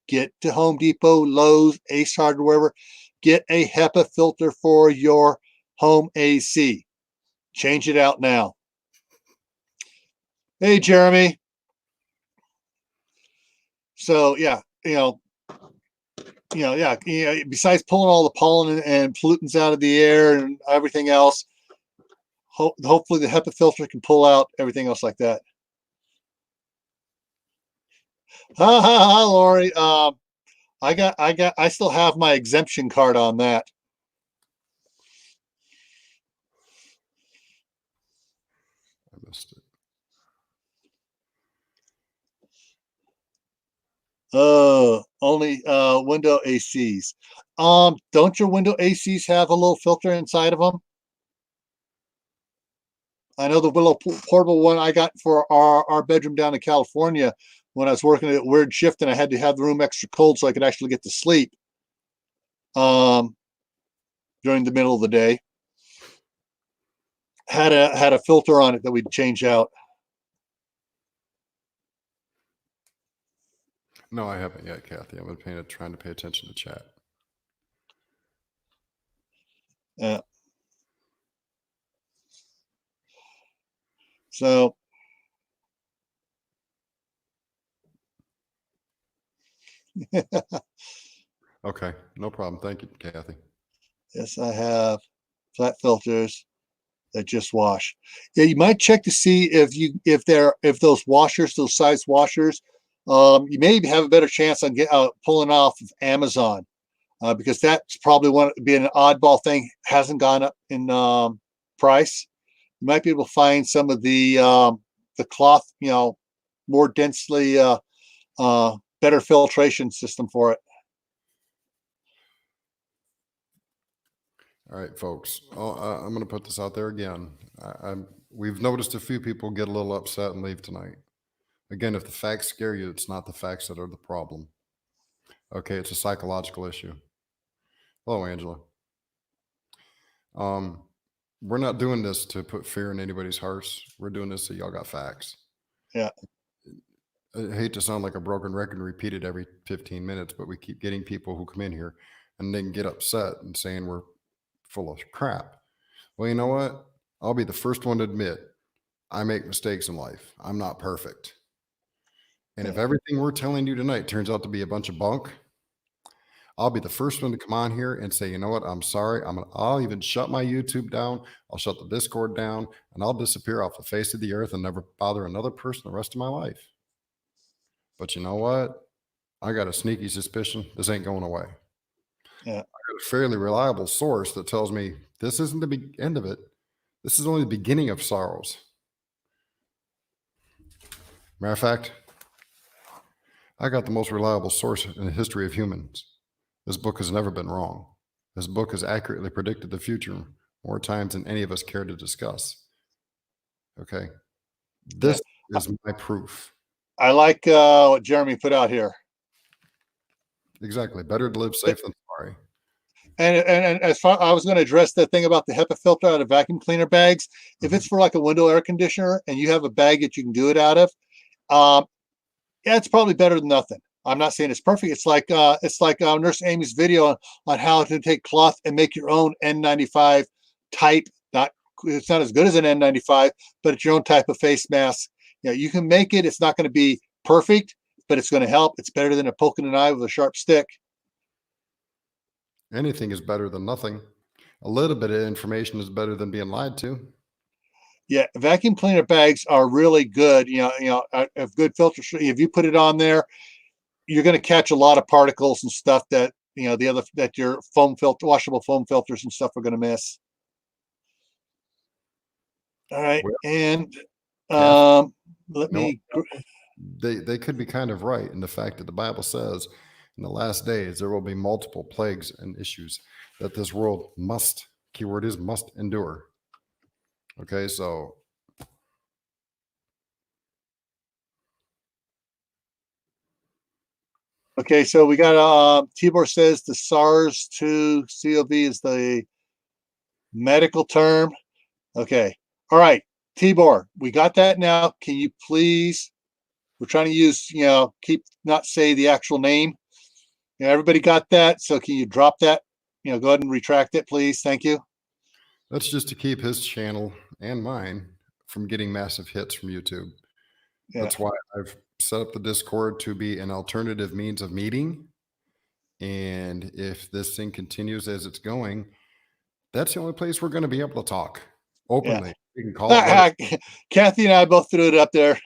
get to Home Depot, Lowe's, Ace Hardware, wherever, get a HEPA filter for your home AC. Change it out now. Hey, Jeremy. So yeah, besides pulling all the pollen and pollutants out of the air and everything else, hopefully the HEPA filter can pull out everything else like that. Ha, Lori. I still have my exemption card on that. I missed it. Only window ACs. Don't your window ACs have a little filter inside of them? I know the little portable one I got for our bedroom down in California when I was working at a weird shift and I had to have the room extra cold so I could actually get to sleep during the middle of the day. Had a filter on it that we'd change out. No, I haven't yet, Kathy. I've been trying to pay attention to chat. Yeah. So Okay, no problem. Thank you, Kathy. yes, I have flat filters that just wash. Yeah, you might check to see if those washers, those size washers, you maybe have a better chance on pulling off of Amazon. because that's probably one being an oddball thing, hasn't gone up in price. You might be able to find some of the cloth, more densely, better filtration system for it. All right, folks. I'm going to put this out there again. We've noticed a few people get a little upset and leave tonight. Again, if the facts scare you, it's not the facts that are the problem. Okay, it's a psychological issue. Hello, Angela. We're not doing this to put fear in anybody's hearts. We're doing this so y'all got facts. Yeah. I hate to sound like a broken record and repeat it every 15 minutes, but we keep getting people who come in here and they can get upset and saying we're full of crap. Well, you know what? I'll be the first one to admit I make mistakes in life. I'm not perfect. And if everything we're telling you tonight turns out to be a bunch of bunk, I'll be the first one to come on here and say, you know what? I'm sorry. I'll even shut my YouTube down. I'll shut the Discord down, and I'll disappear off the face of the earth and never bother another person the rest of my life. But you know what? I got a sneaky suspicion this ain't going away. Yeah. I got a fairly reliable source that tells me this isn't the end of it. This is only the beginning of sorrows. Matter of fact, I got the most reliable source in the history of humans. This book has never been wrong. This book has accurately predicted the future more times than any of us care to discuss. Okay. This is my proof. I like what Jeremy put out here. Exactly. Better to live safe than sorry. And as far I was going to address the thing about the HEPA filter out of vacuum cleaner bags. If it's for like a window air conditioner and you have a bag that you can do it out of, yeah, it's probably better than nothing. I'm not saying it's perfect. It's like Nurse Amy's video on how to take cloth and make your own N95 type. It's not as good as an N95, but it's your own type of face mask. You can make it. It's not going to be perfect, but it's going to help. It's better than a poking an eye with a sharp stick. Anything is better than nothing. A little bit of information is better than being lied to. Yeah, vacuum cleaner bags are really good. A good filter. If you put it on there, you're going to catch a lot of particles and stuff that that your washable foam filters and stuff are going to miss. All right, and They could be kind of right in the fact that the Bible says in the last days there will be multiple plagues and issues that this world must, keyword is must, endure. Okay, so we got Tibor says the SARS-2 CoV is the medical term. Okay, all right, Tibor, we got that now. Can you please? We're trying to use keep not say the actual name. Everybody got that. So can you drop that? Go ahead and retract it, please. Thank you. That's just to keep his channel and mine from getting massive hits from YouTube. Yeah. That's why I've set up the Discord to be an alternative means of meeting. And if this thing continues as it's going, that's the only place we're going to be able to talk openly. Yeah. We can call it. Kathy and I both threw it up there,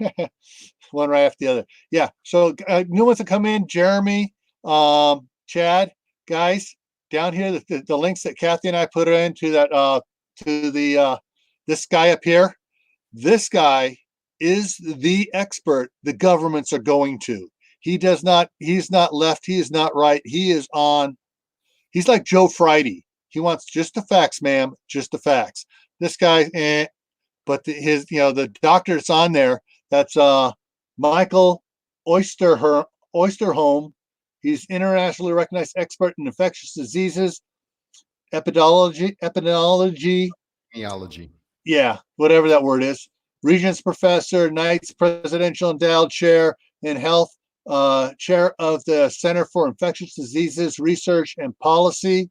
one right after the other. Yeah. So new ones that come in, Jeremy, Chad, guys, down here, the links that Kathy and I put into that to the this guy up here. This guy is the expert the governments are going to. He's not left, he is not right. He is on, he's like Joe Friday. He wants just the facts, ma'am, just the facts. This guy, but the doctor that's on there, that's Michael Oysterholm. He's internationally recognized expert in infectious diseases, epidemiology. Yeah, whatever that word is. Regents Professor, Knight's Presidential Endowed Chair in Health, Chair of the Center for Infectious Diseases Research and Policy,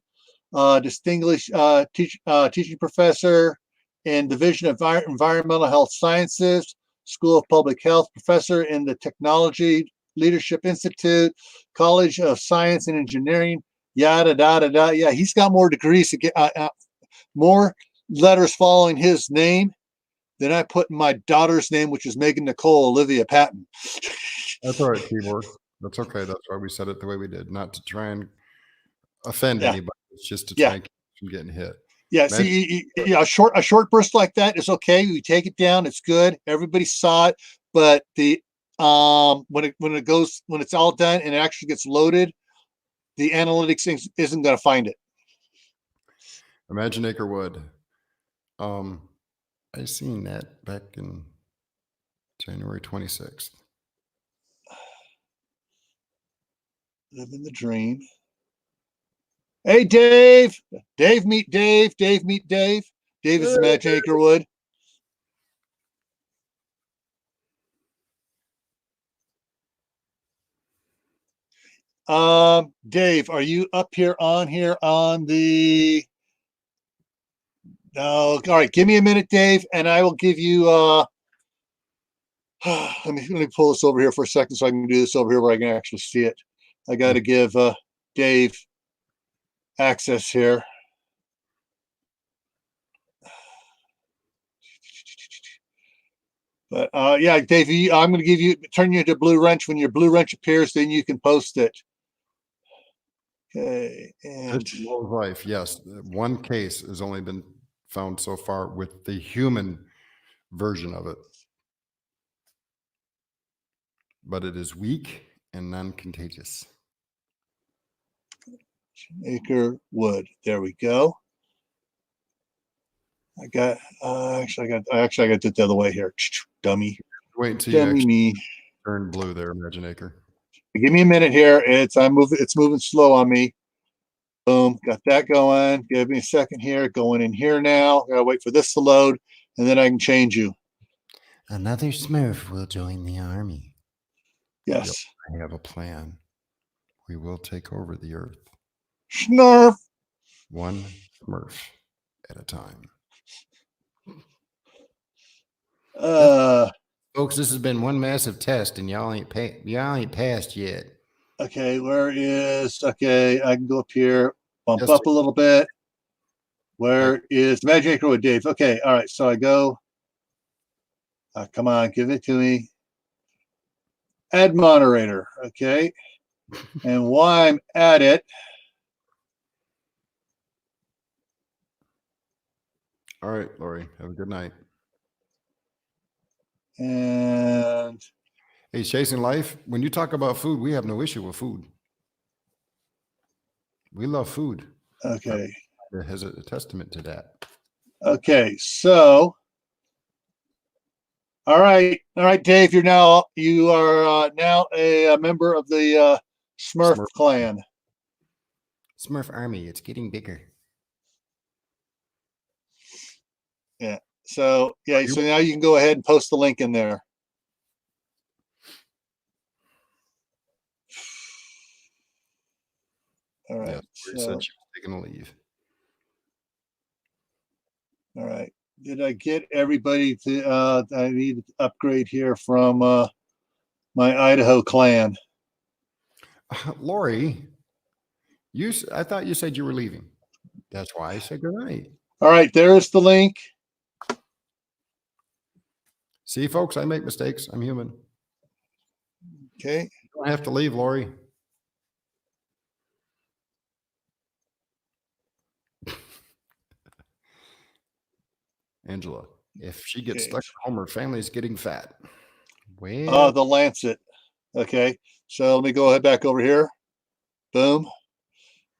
distinguished teaching professor in Division of Environmental Health Sciences, School of Public Health, professor in the Technology Leadership Institute, College of Science and Engineering, yada, yada, yada. Yeah, he's got more degrees to get, more letters following his name than I put in my daughter's name, which is Megan Nicole Olivia Patton. That's all right, keyboard. That's okay. That's why we said it the way we did, not to try and offend Yeah. anybody. It's just to Yeah. try and keep from getting hit. Yeah. See, a short burst like that is okay. We take it down. It's good. Everybody saw it, but when it's all done and it actually gets loaded, the analytics isn't going to find it. Imagine Acre Wood. I seen that back in January 26th. Living the dream. Hey, Dave. Dave, meet Dave. Dave, meet Dave. Dave is Imagine Acre Wood. Dave, are you up here on the? No. All right. Give me a minute, Dave, and I will give you. Let me pull this over here for a second so I can do this over here where I can actually see it. I got to give Dave access here. But yeah, Dave, I'm going to turn you into Blue Wrench. When your Blue Wrench appears, then you can post it. Okay, and life, yes. One case has only been found so far with the human version of it. But it is weak and non-contagious. Acre Wood. There we go. I got actually I got it the other way here. Dummy. Wait until Dummy you me. turn blue there, Imagine Acre. Give me a minute here. It's moving slow on me. Boom, got that going. Give me a second here. Going in here now. Gotta wait for this to load, and then I can change you. Another Smurf will join the army. Yes. Yep, I have a plan. We will take over the earth. Snurf. One Smurf at a time. Folks, this has been one massive test, and y'all ain't passed yet. Okay, I can go up here, bump up a little bit. Where is Magic Acre with Dave? Okay, all right, so I go. Come on, give it to me. Add moderator, okay. And while I'm at it, all right, Lori, have a good night. And hey, Chasing Life, when you talk about food, we have no issue with food. We love food. Okay. It has a testament to that. Okay, so all right, Dave, you are now a member of the Smurf clan. Smurf army, it's getting bigger. Yeah. So yeah, so now you can go ahead and post the link in there. All right. Yeah, Lori said she was taking a leave. All right. Did I get everybody to I need to upgrade here from my Idaho clan? Lori, I thought you said you were leaving. That's why I said good night. All right, there's the link. See, folks, I make mistakes. I'm human. Okay. You don't have to leave, Lori. Angela, if she gets stuck at home, her family's getting fat. Well, the Lancet. Okay, so let me go ahead back over here. Boom.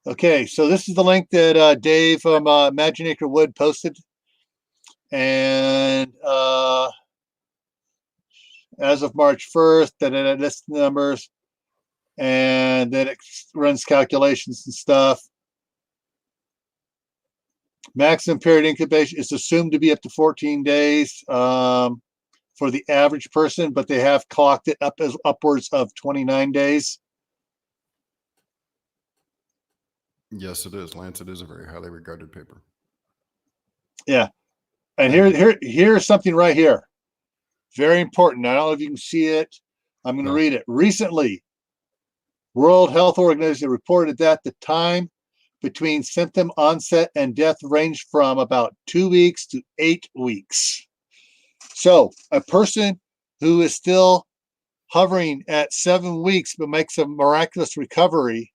Okay, so this is the link that Dave from Imagine Acre Wood posted. And as of March 1st, then it lists the numbers, and then it runs calculations and stuff. Maximum period incubation is assumed to be up to 14 days for the average person, but they have clocked it up as upwards of 29 days. Yes, it is. Lancet is a very highly regarded paper. Yeah. And here's something right here. Very important. I don't know if you can see it. I'm going to read it. Recently, World Health Organization reported that the time between symptom onset and death ranged from about 2 weeks to 8 weeks. So a person who is still hovering at 7 weeks but makes a miraculous recovery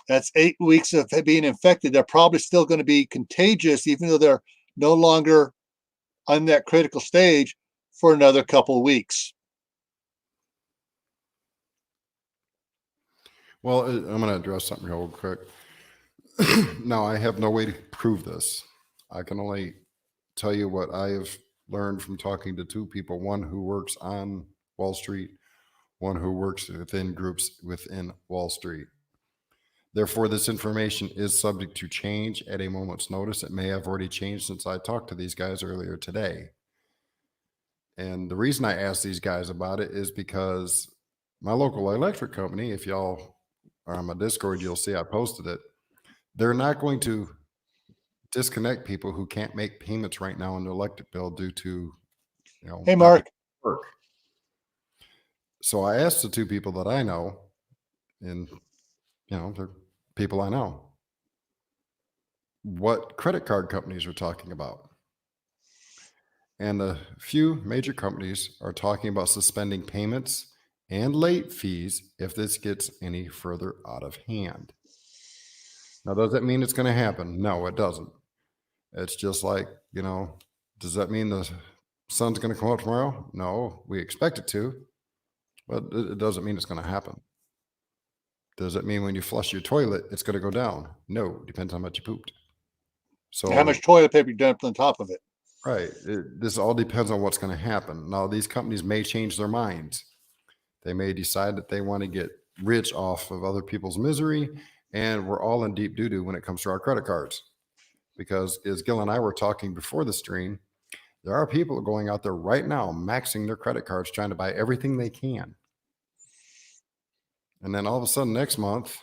That's 8 weeks of being infected. They're probably still going to be contagious, even though they're no longer on that critical stage for another couple of weeks. Well, I'm going to address something real quick. Now, I have no way to prove this. I can only tell you what I have learned from talking to two people, one who works on Wall Street, one who works within groups within Wall Street. Therefore, this information is subject to change at a moment's notice. It may have already changed since I talked to these guys earlier today. And the reason I asked these guys about it is because my local electric company, if y'all are on my Discord, you'll see I posted it. They're not going to disconnect people who can't make payments right now on the electric bill due to, Hey, Mark. work. So I asked the two people that I know, and they're people I know, what credit card companies are talking about. And a few major companies are talking about suspending payments and late fees if this gets any further out of hand. Now, does that mean it's going to happen? No, it doesn't. It's just like, does that mean the sun's going to come up tomorrow? No, we expect it to, but it doesn't mean it's going to happen. Does it mean when you flush your toilet, it's going to go down? No, depends how much you pooped. So how much toilet paper you dumped on top of it? Right. This all depends on what's going to happen. Now, these companies may change their minds. They may decide that they want to get rich off of other people's misery, and we're all in deep doo-doo when it comes to our credit cards. Because as Gil and I were talking before the stream, there are people going out there right now maxing their credit cards, trying to buy everything they can. And then all of a sudden next month,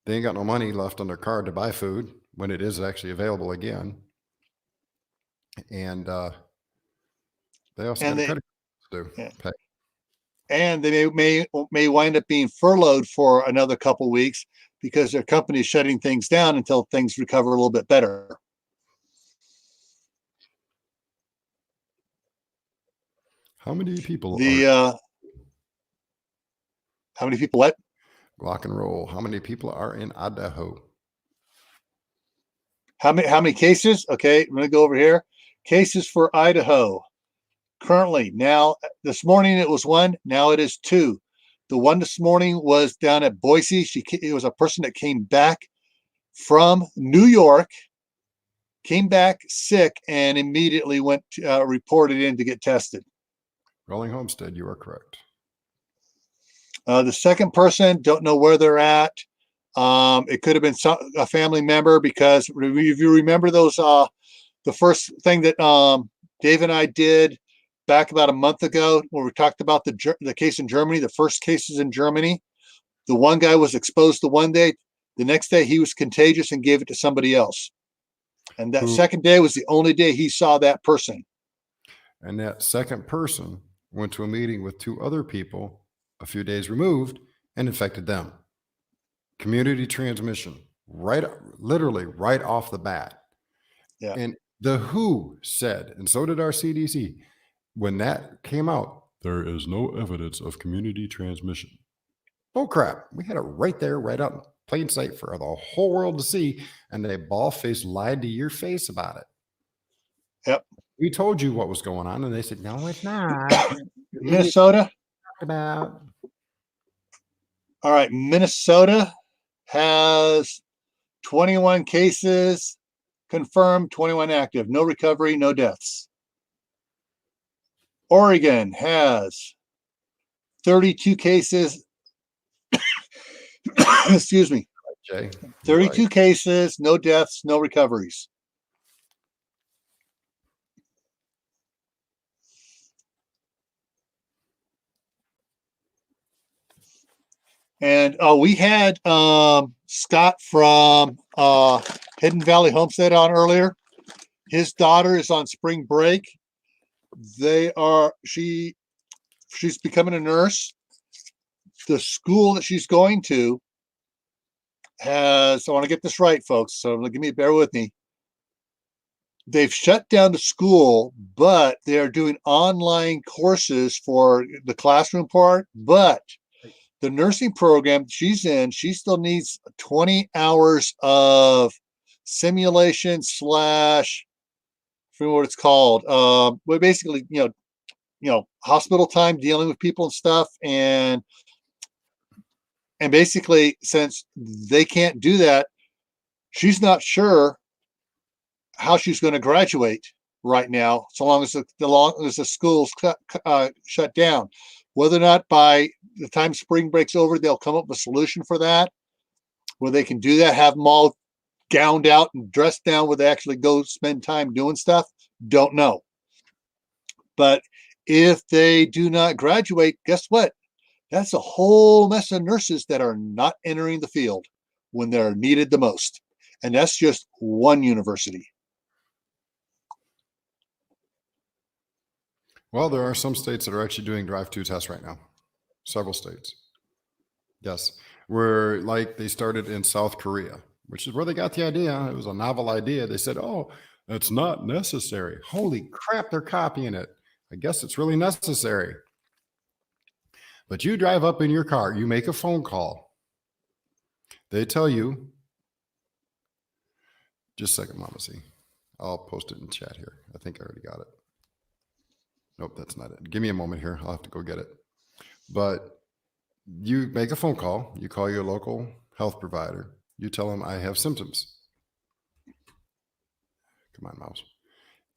they ain't got no money left on their card to buy food when it is actually available again. And they also got credit cards to pay. And they may wind up being furloughed for another couple of weeks because their company is shutting things down until things recover a little bit better. How many people how many people what? Rock and roll. How many people are in Idaho? How many cases? Okay, I'm going to go over here. Cases for Idaho. Currently, now this morning it was 1, now it is 2. The one this morning was down at Boise. It was a person that came back from New York, came back sick, and immediately went reported in to get tested. Rolling Homestead, you are correct. The second person, don't know where they're at. It could have been a family member, because if you remember those, the first thing that Dave and I did back about a month ago, where we talked about the case in Germany, the first cases in Germany. The one guy was exposed to one day. The next day he was contagious and gave it to somebody else. And that second day was the only day he saw that person. And that second person went to a meeting with 2 other people a few days removed and infected them. Community transmission, literally right off the bat. Yeah. And the WHO said, and so did our CDC, when that came out, there is no evidence of community transmission. Oh crap. We had it right there, right out in plain sight for the whole world to see. And they bald-faced lied to your face about it. Yep. We told you what was going on, and they said, no, it's not. Minnesota. About. All right. Minnesota has 21 cases confirmed, 21 active, no recovery, no deaths. Oregon has 32 cases. Excuse me. Jay, 32 right. cases, no deaths, no recoveries. And we had Scott from Hidden Valley Homestead on earlier. His daughter is on spring break. She's becoming a nurse. The school that she's going to I want to get this right, folks, so bear with me. They've shut down the school, but they're doing online courses for the classroom part, but the nursing program she's in, she still needs 20 hours of simulation slash, I forget what it's called. But basically, hospital time dealing with people and stuff. And basically, since they can't do that, she's not sure how she's going to graduate right now, so long as the school's shut down. Whether or not by the time spring breaks over, they'll come up with a solution for that, where they can do that, have them all gowned out and dressed down where they actually go spend time doing stuff. Don't know. But if they do not graduate, guess what? That's a whole mess of nurses that are not entering the field when they're needed the most. And that's just one university. Well, there are some states that are actually doing drive-through tests right now. Several states. Yes. Where like they started in South Korea, which is where they got the idea. It was a novel idea. They said, oh, it's not necessary. Holy crap, they're copying it. I guess it's really necessary. But you drive up in your car, you make a phone call. They tell you, just a second, Mama C. I'll post it in chat here. I think I already got it. Nope, that's not it. Give me a moment here. I'll have to go get it. But you make a phone call. You call your local health provider. You tell them I have symptoms. Come on, mouse.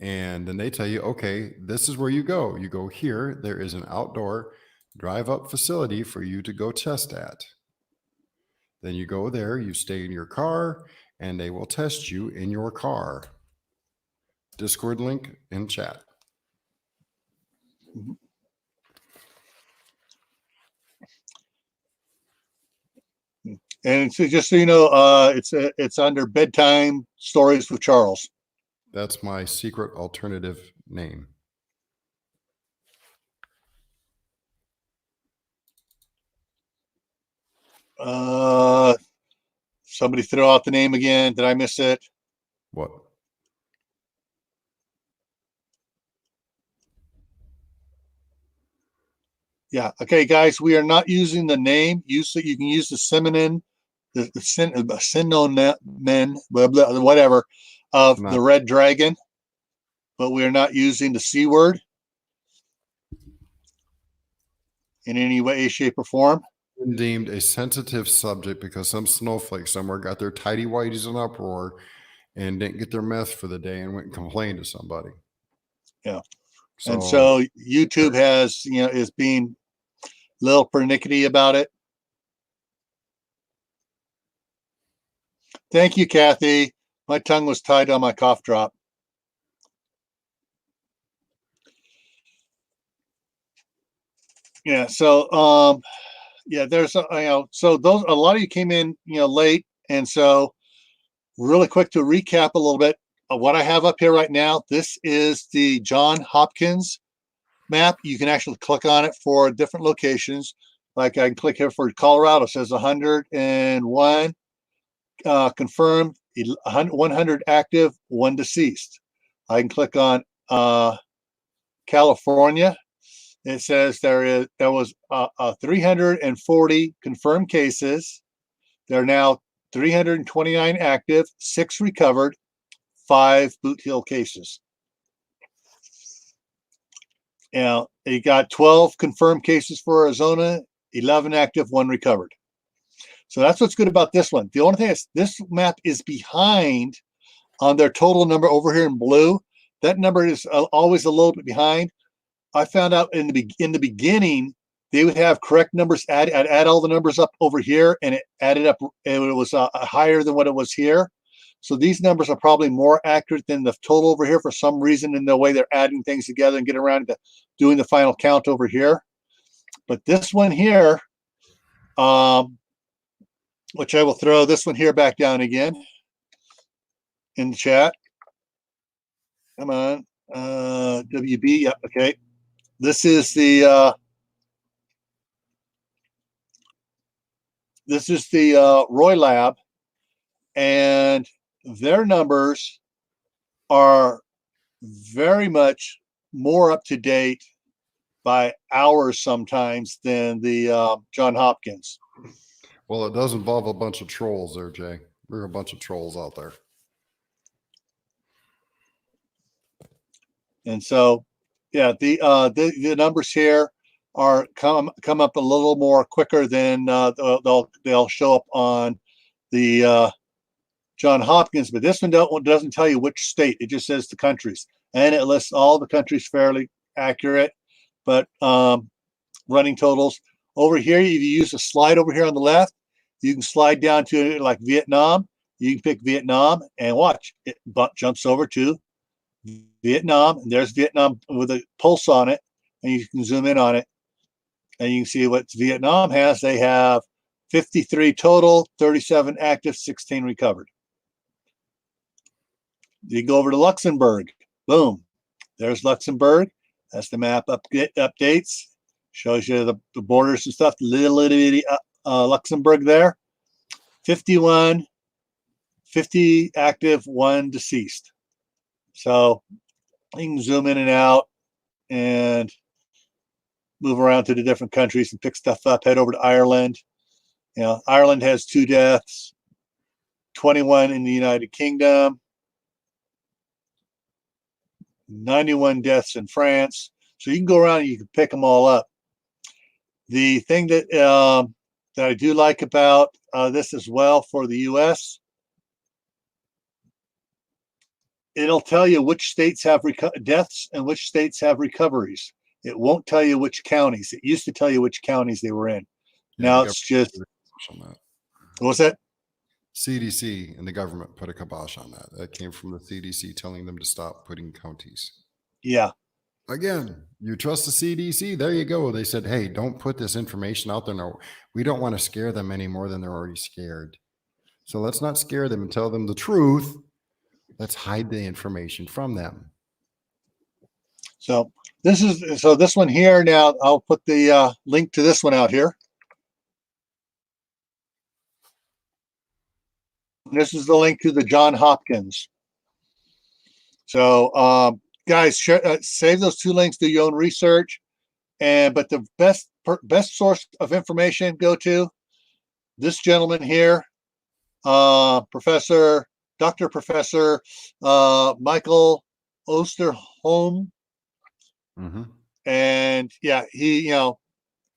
And then they tell you, okay, this is where you go. You go here. There is an outdoor drive-up facility for you to go test at. Then you go there. You stay in your car, and they will test you in your car. Discord link in chat. And so just so you know, it's under Bedtime Stories with Charles. That's my secret alternative name. Somebody throw out the name again. Did I miss it? What? Yeah. Okay, guys, we are not using the name. You can use the synonym, the synonym, whatever, of the red dragon, but we are not using the C word in any way, shape, or form. Been deemed a sensitive subject because some snowflake somewhere got their tidy whities in uproar and didn't get their meth for the day and went and complained to somebody. Yeah. And so YouTube has, is being a little pernickety about it. Thank you, Kathy. My tongue was tied on my cough drop. Yeah. So, there's, so those, a lot of you came in, late. And so really quick to recap a little bit of what I have up here right now. This is the John Hopkins map. You can actually click on it for different locations. Like I can click here for Colorado. It says 101 confirmed, 100 active, 1 deceased. I can click on California. It says there was 340 confirmed cases. There are now 329 active, 6 recovered, 5 Boot Hill cases. Now, you got 12 confirmed cases for Arizona, 11 active, 1 recovered. So that's what's good about this one. The only thing is this map is behind on their total number over here in blue. That number is always a little bit behind. I found out in the beginning, they would have correct numbers, add all the numbers up over here, and it added up, and it was higher than what it was here. So these numbers are probably more accurate than the total over here for some reason in the way they're adding things together and getting around to doing the final count over here. But this one here, which I will throw this one here back down again in the chat. Come on, WB, yep, okay. This is the Roy Lab, and their numbers are very much more up to date by hours sometimes than the John Hopkins. Well, it does involve a bunch of trolls there, Jay. There are a bunch of trolls out there. And so, yeah, the numbers here are come up a little more quicker than they'll show up on the John Hopkins, but this one doesn't tell you which state. It just says the countries, and it lists all the countries fairly accurate, but running totals. Over here, if you use a slide over here on the left, you can slide down to like Vietnam. You can pick Vietnam and watch. It jumps over to Vietnam, and there's Vietnam with a pulse on it, and you can zoom in on it, and you can see what Vietnam has. They have 53 total, 37 active, 16 recovered. You go over to Luxembourg. Boom. There's Luxembourg. That's the map updates. Shows you the borders and stuff. Little bitty Luxembourg there. 51, 50 active, 1 deceased. So you can zoom in and out and move around to the different countries and pick stuff up. Head over to Ireland. You know, Ireland has 2 deaths, 21 in the United Kingdom, 91 deaths in France. So you can go around and you can pick them all up. The thing that I do like about this as well for the U.S., it'll tell you which states have deaths and which states have recoveries. It won't tell you which counties. It used to tell you which counties they were in. Now it's just, what's that? CDC and the government put a kibosh on that. That came from the CDC telling them to stop putting counties. Yeah. Again, you trust the CDC. There you go. They said, hey, don't put this information out there. No, we don't want to scare them any more than they're already scared. So let's not scare them and tell them the truth. Let's hide the information from them. So this one here. Now I'll put the link to this one out here. This is the link to the John Hopkins. So guys, save those 2 links, do your own research. But the best source of information, go to this gentleman here, Professor Michael Osterholm. Mm-hmm. And yeah, he,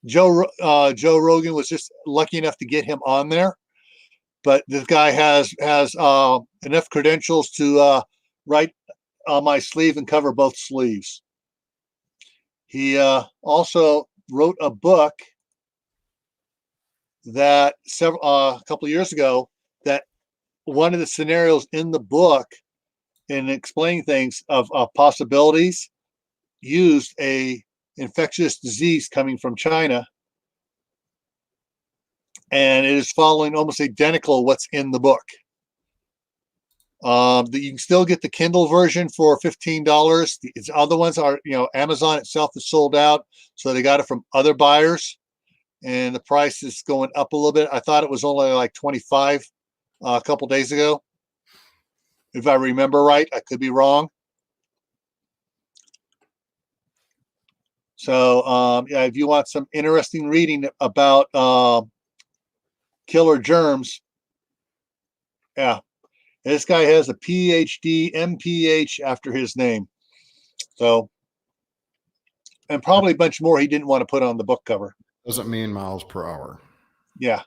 Joe Rogan was just lucky enough to get him on there. But this guy has enough credentials to write on my sleeve and cover both sleeves. He also wrote a book that a couple of years ago, that one of the scenarios in the book in explaining things of possibilities used a infectious disease coming from China. And it is following almost identical what's in the book. You can still get the Kindle version for $15. The other ones are, Amazon itself is sold out, so they got it from other buyers, and the price is going up a little bit. I thought it was only like $25 a couple days ago, if I remember right. I could be wrong. So yeah, if you want some interesting reading about killer germs, yeah, this guy has a PhD, MPH after his name. So, and probably a bunch more he didn't want to put on the book cover. Doesn't mean miles per hour. Yeah.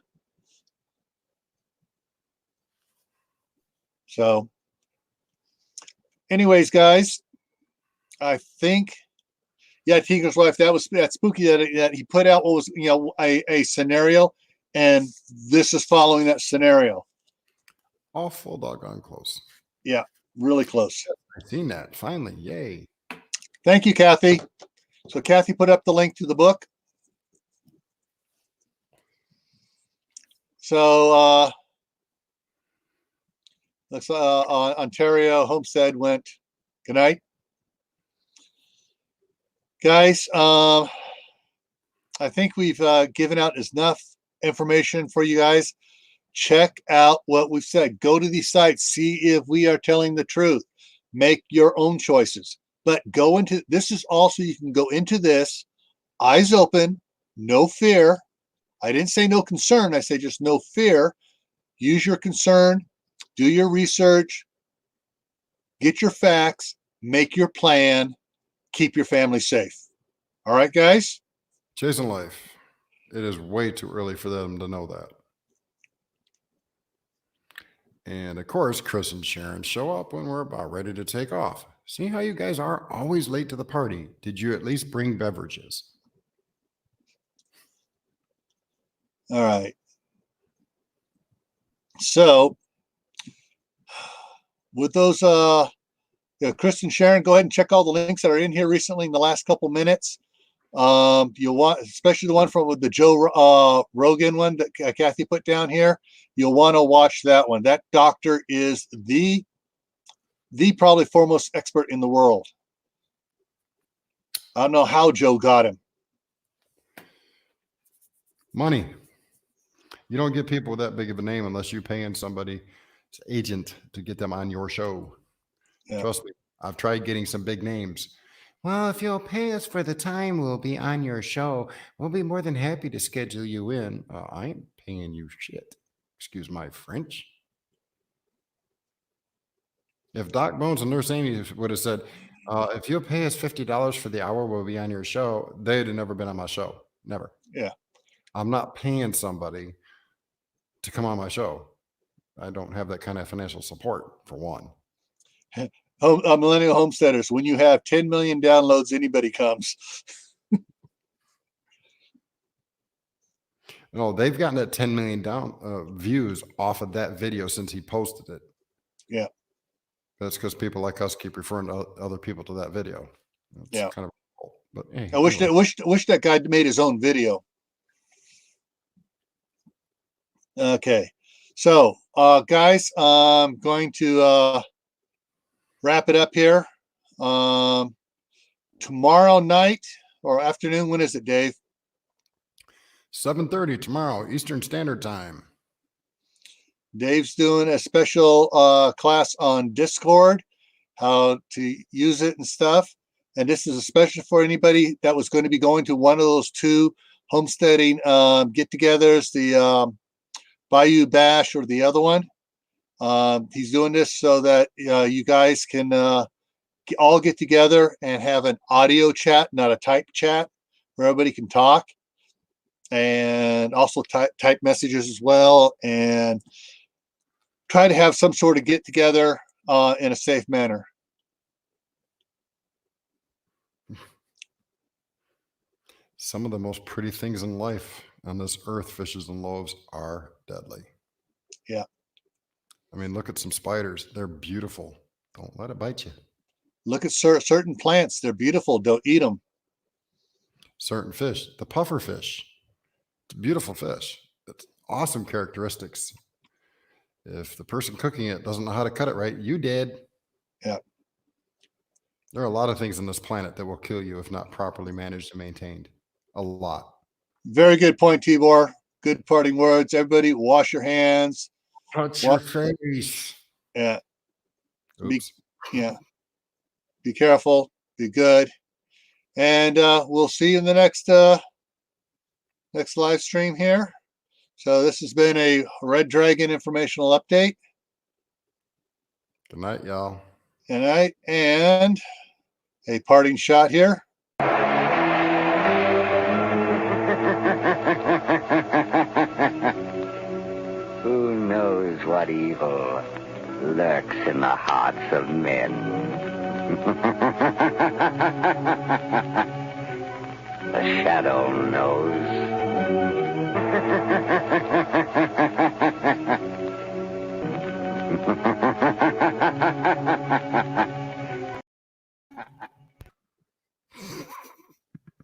So, anyways, guys, I think, yeah, Tinker's Wife, that's spooky that he put out what was, a scenario, and this is following that scenario. Awful doggone close. Yeah, really close. I've seen that. Finally. Yay. Thank you, Kathy. So Kathy put up the link to the book. So looks Ontario Homestead went. Good night. Guys, I think we've given out enough information for you guys. Check out what we've said. Go to these sites. See if we are telling the truth. Make your own choices. But go into this is also, you can go into this eyes open, no fear. I didn't say no concern. I say just no fear. Use your concern, do your research, get your facts, make your plan, keep your family safe. All right, guys? Chasing life. It is way too early for them to know that. And of course, Chris and Sharon show up when we're about ready to take off. See how you guys are always late to the party. Did you at least bring beverages? All right. So with those Chris and Sharon, go ahead and check all the links that are in here recently in the last couple minutes. You'll want, especially the one from the Joe Rogan one that Kathy put down here. You'll want to watch that one. That doctor is the probably foremost expert in the world. I don't know how Joe got him. Money. You don't get people with that big of a name unless you're paying somebody's agent to get them on your show. Yeah. Trust me, I've tried getting some big names. Well, if you'll pay us for the time we'll be on your show, we'll be more than happy to schedule you in. I ain't paying you shit. Excuse my French. If Doc Bones and Nurse Amy would have said, if you'll pay us $50 for the hour we'll be on your show, they'd have never been on my show. Never. Yeah. I'm not paying somebody to come on my show. I don't have that kind of financial support, for one. Millennial Homesteaders, when you have 10 million downloads, anybody comes. No, they've gotten that 10 million views off of that video since he posted it. Yeah. That's because people like us keep referring to other people to that video. It's yeah. Kind of cool. But hey, I wish that guy made his own video. Okay. So, guys, I'm going to wrap it up here. Tomorrow night or afternoon, when is it, Dave? 7:30 tomorrow, Eastern Standard Time. Dave's doing a special class on Discord, how to use it and stuff. And this is especially for anybody that was going to be going to one of those two homesteading get-togethers, the Bayou Bash or the other one. He's doing this so that you guys can all get together and have an audio chat, not a type chat, where everybody can talk and also type messages as well, and try to have some sort of get together in a safe manner. Some of the most pretty things in life on this earth, fishes and loaves, are deadly. Yeah. I mean, look at some spiders. They're beautiful. Don't let it bite you. Look at certain plants. They're beautiful. Don't eat them. Certain fish. The puffer fish. It's a beautiful fish. It's awesome characteristics. If the person cooking it doesn't know how to cut it right, you did. Yeah. There are a lot of things on this planet that will kill you if not properly managed and maintained. A lot. Very good point, Tibor. Good parting words. Everybody, wash your hands. Touch your face. Yeah. Oops. Be careful. Be good. And we'll see you in the next live stream here. So this has been a Red Dragon informational update. Good night, y'all. Good night. And a parting shot here. Who knows what evil lurks in the hearts of men? The shadow knows.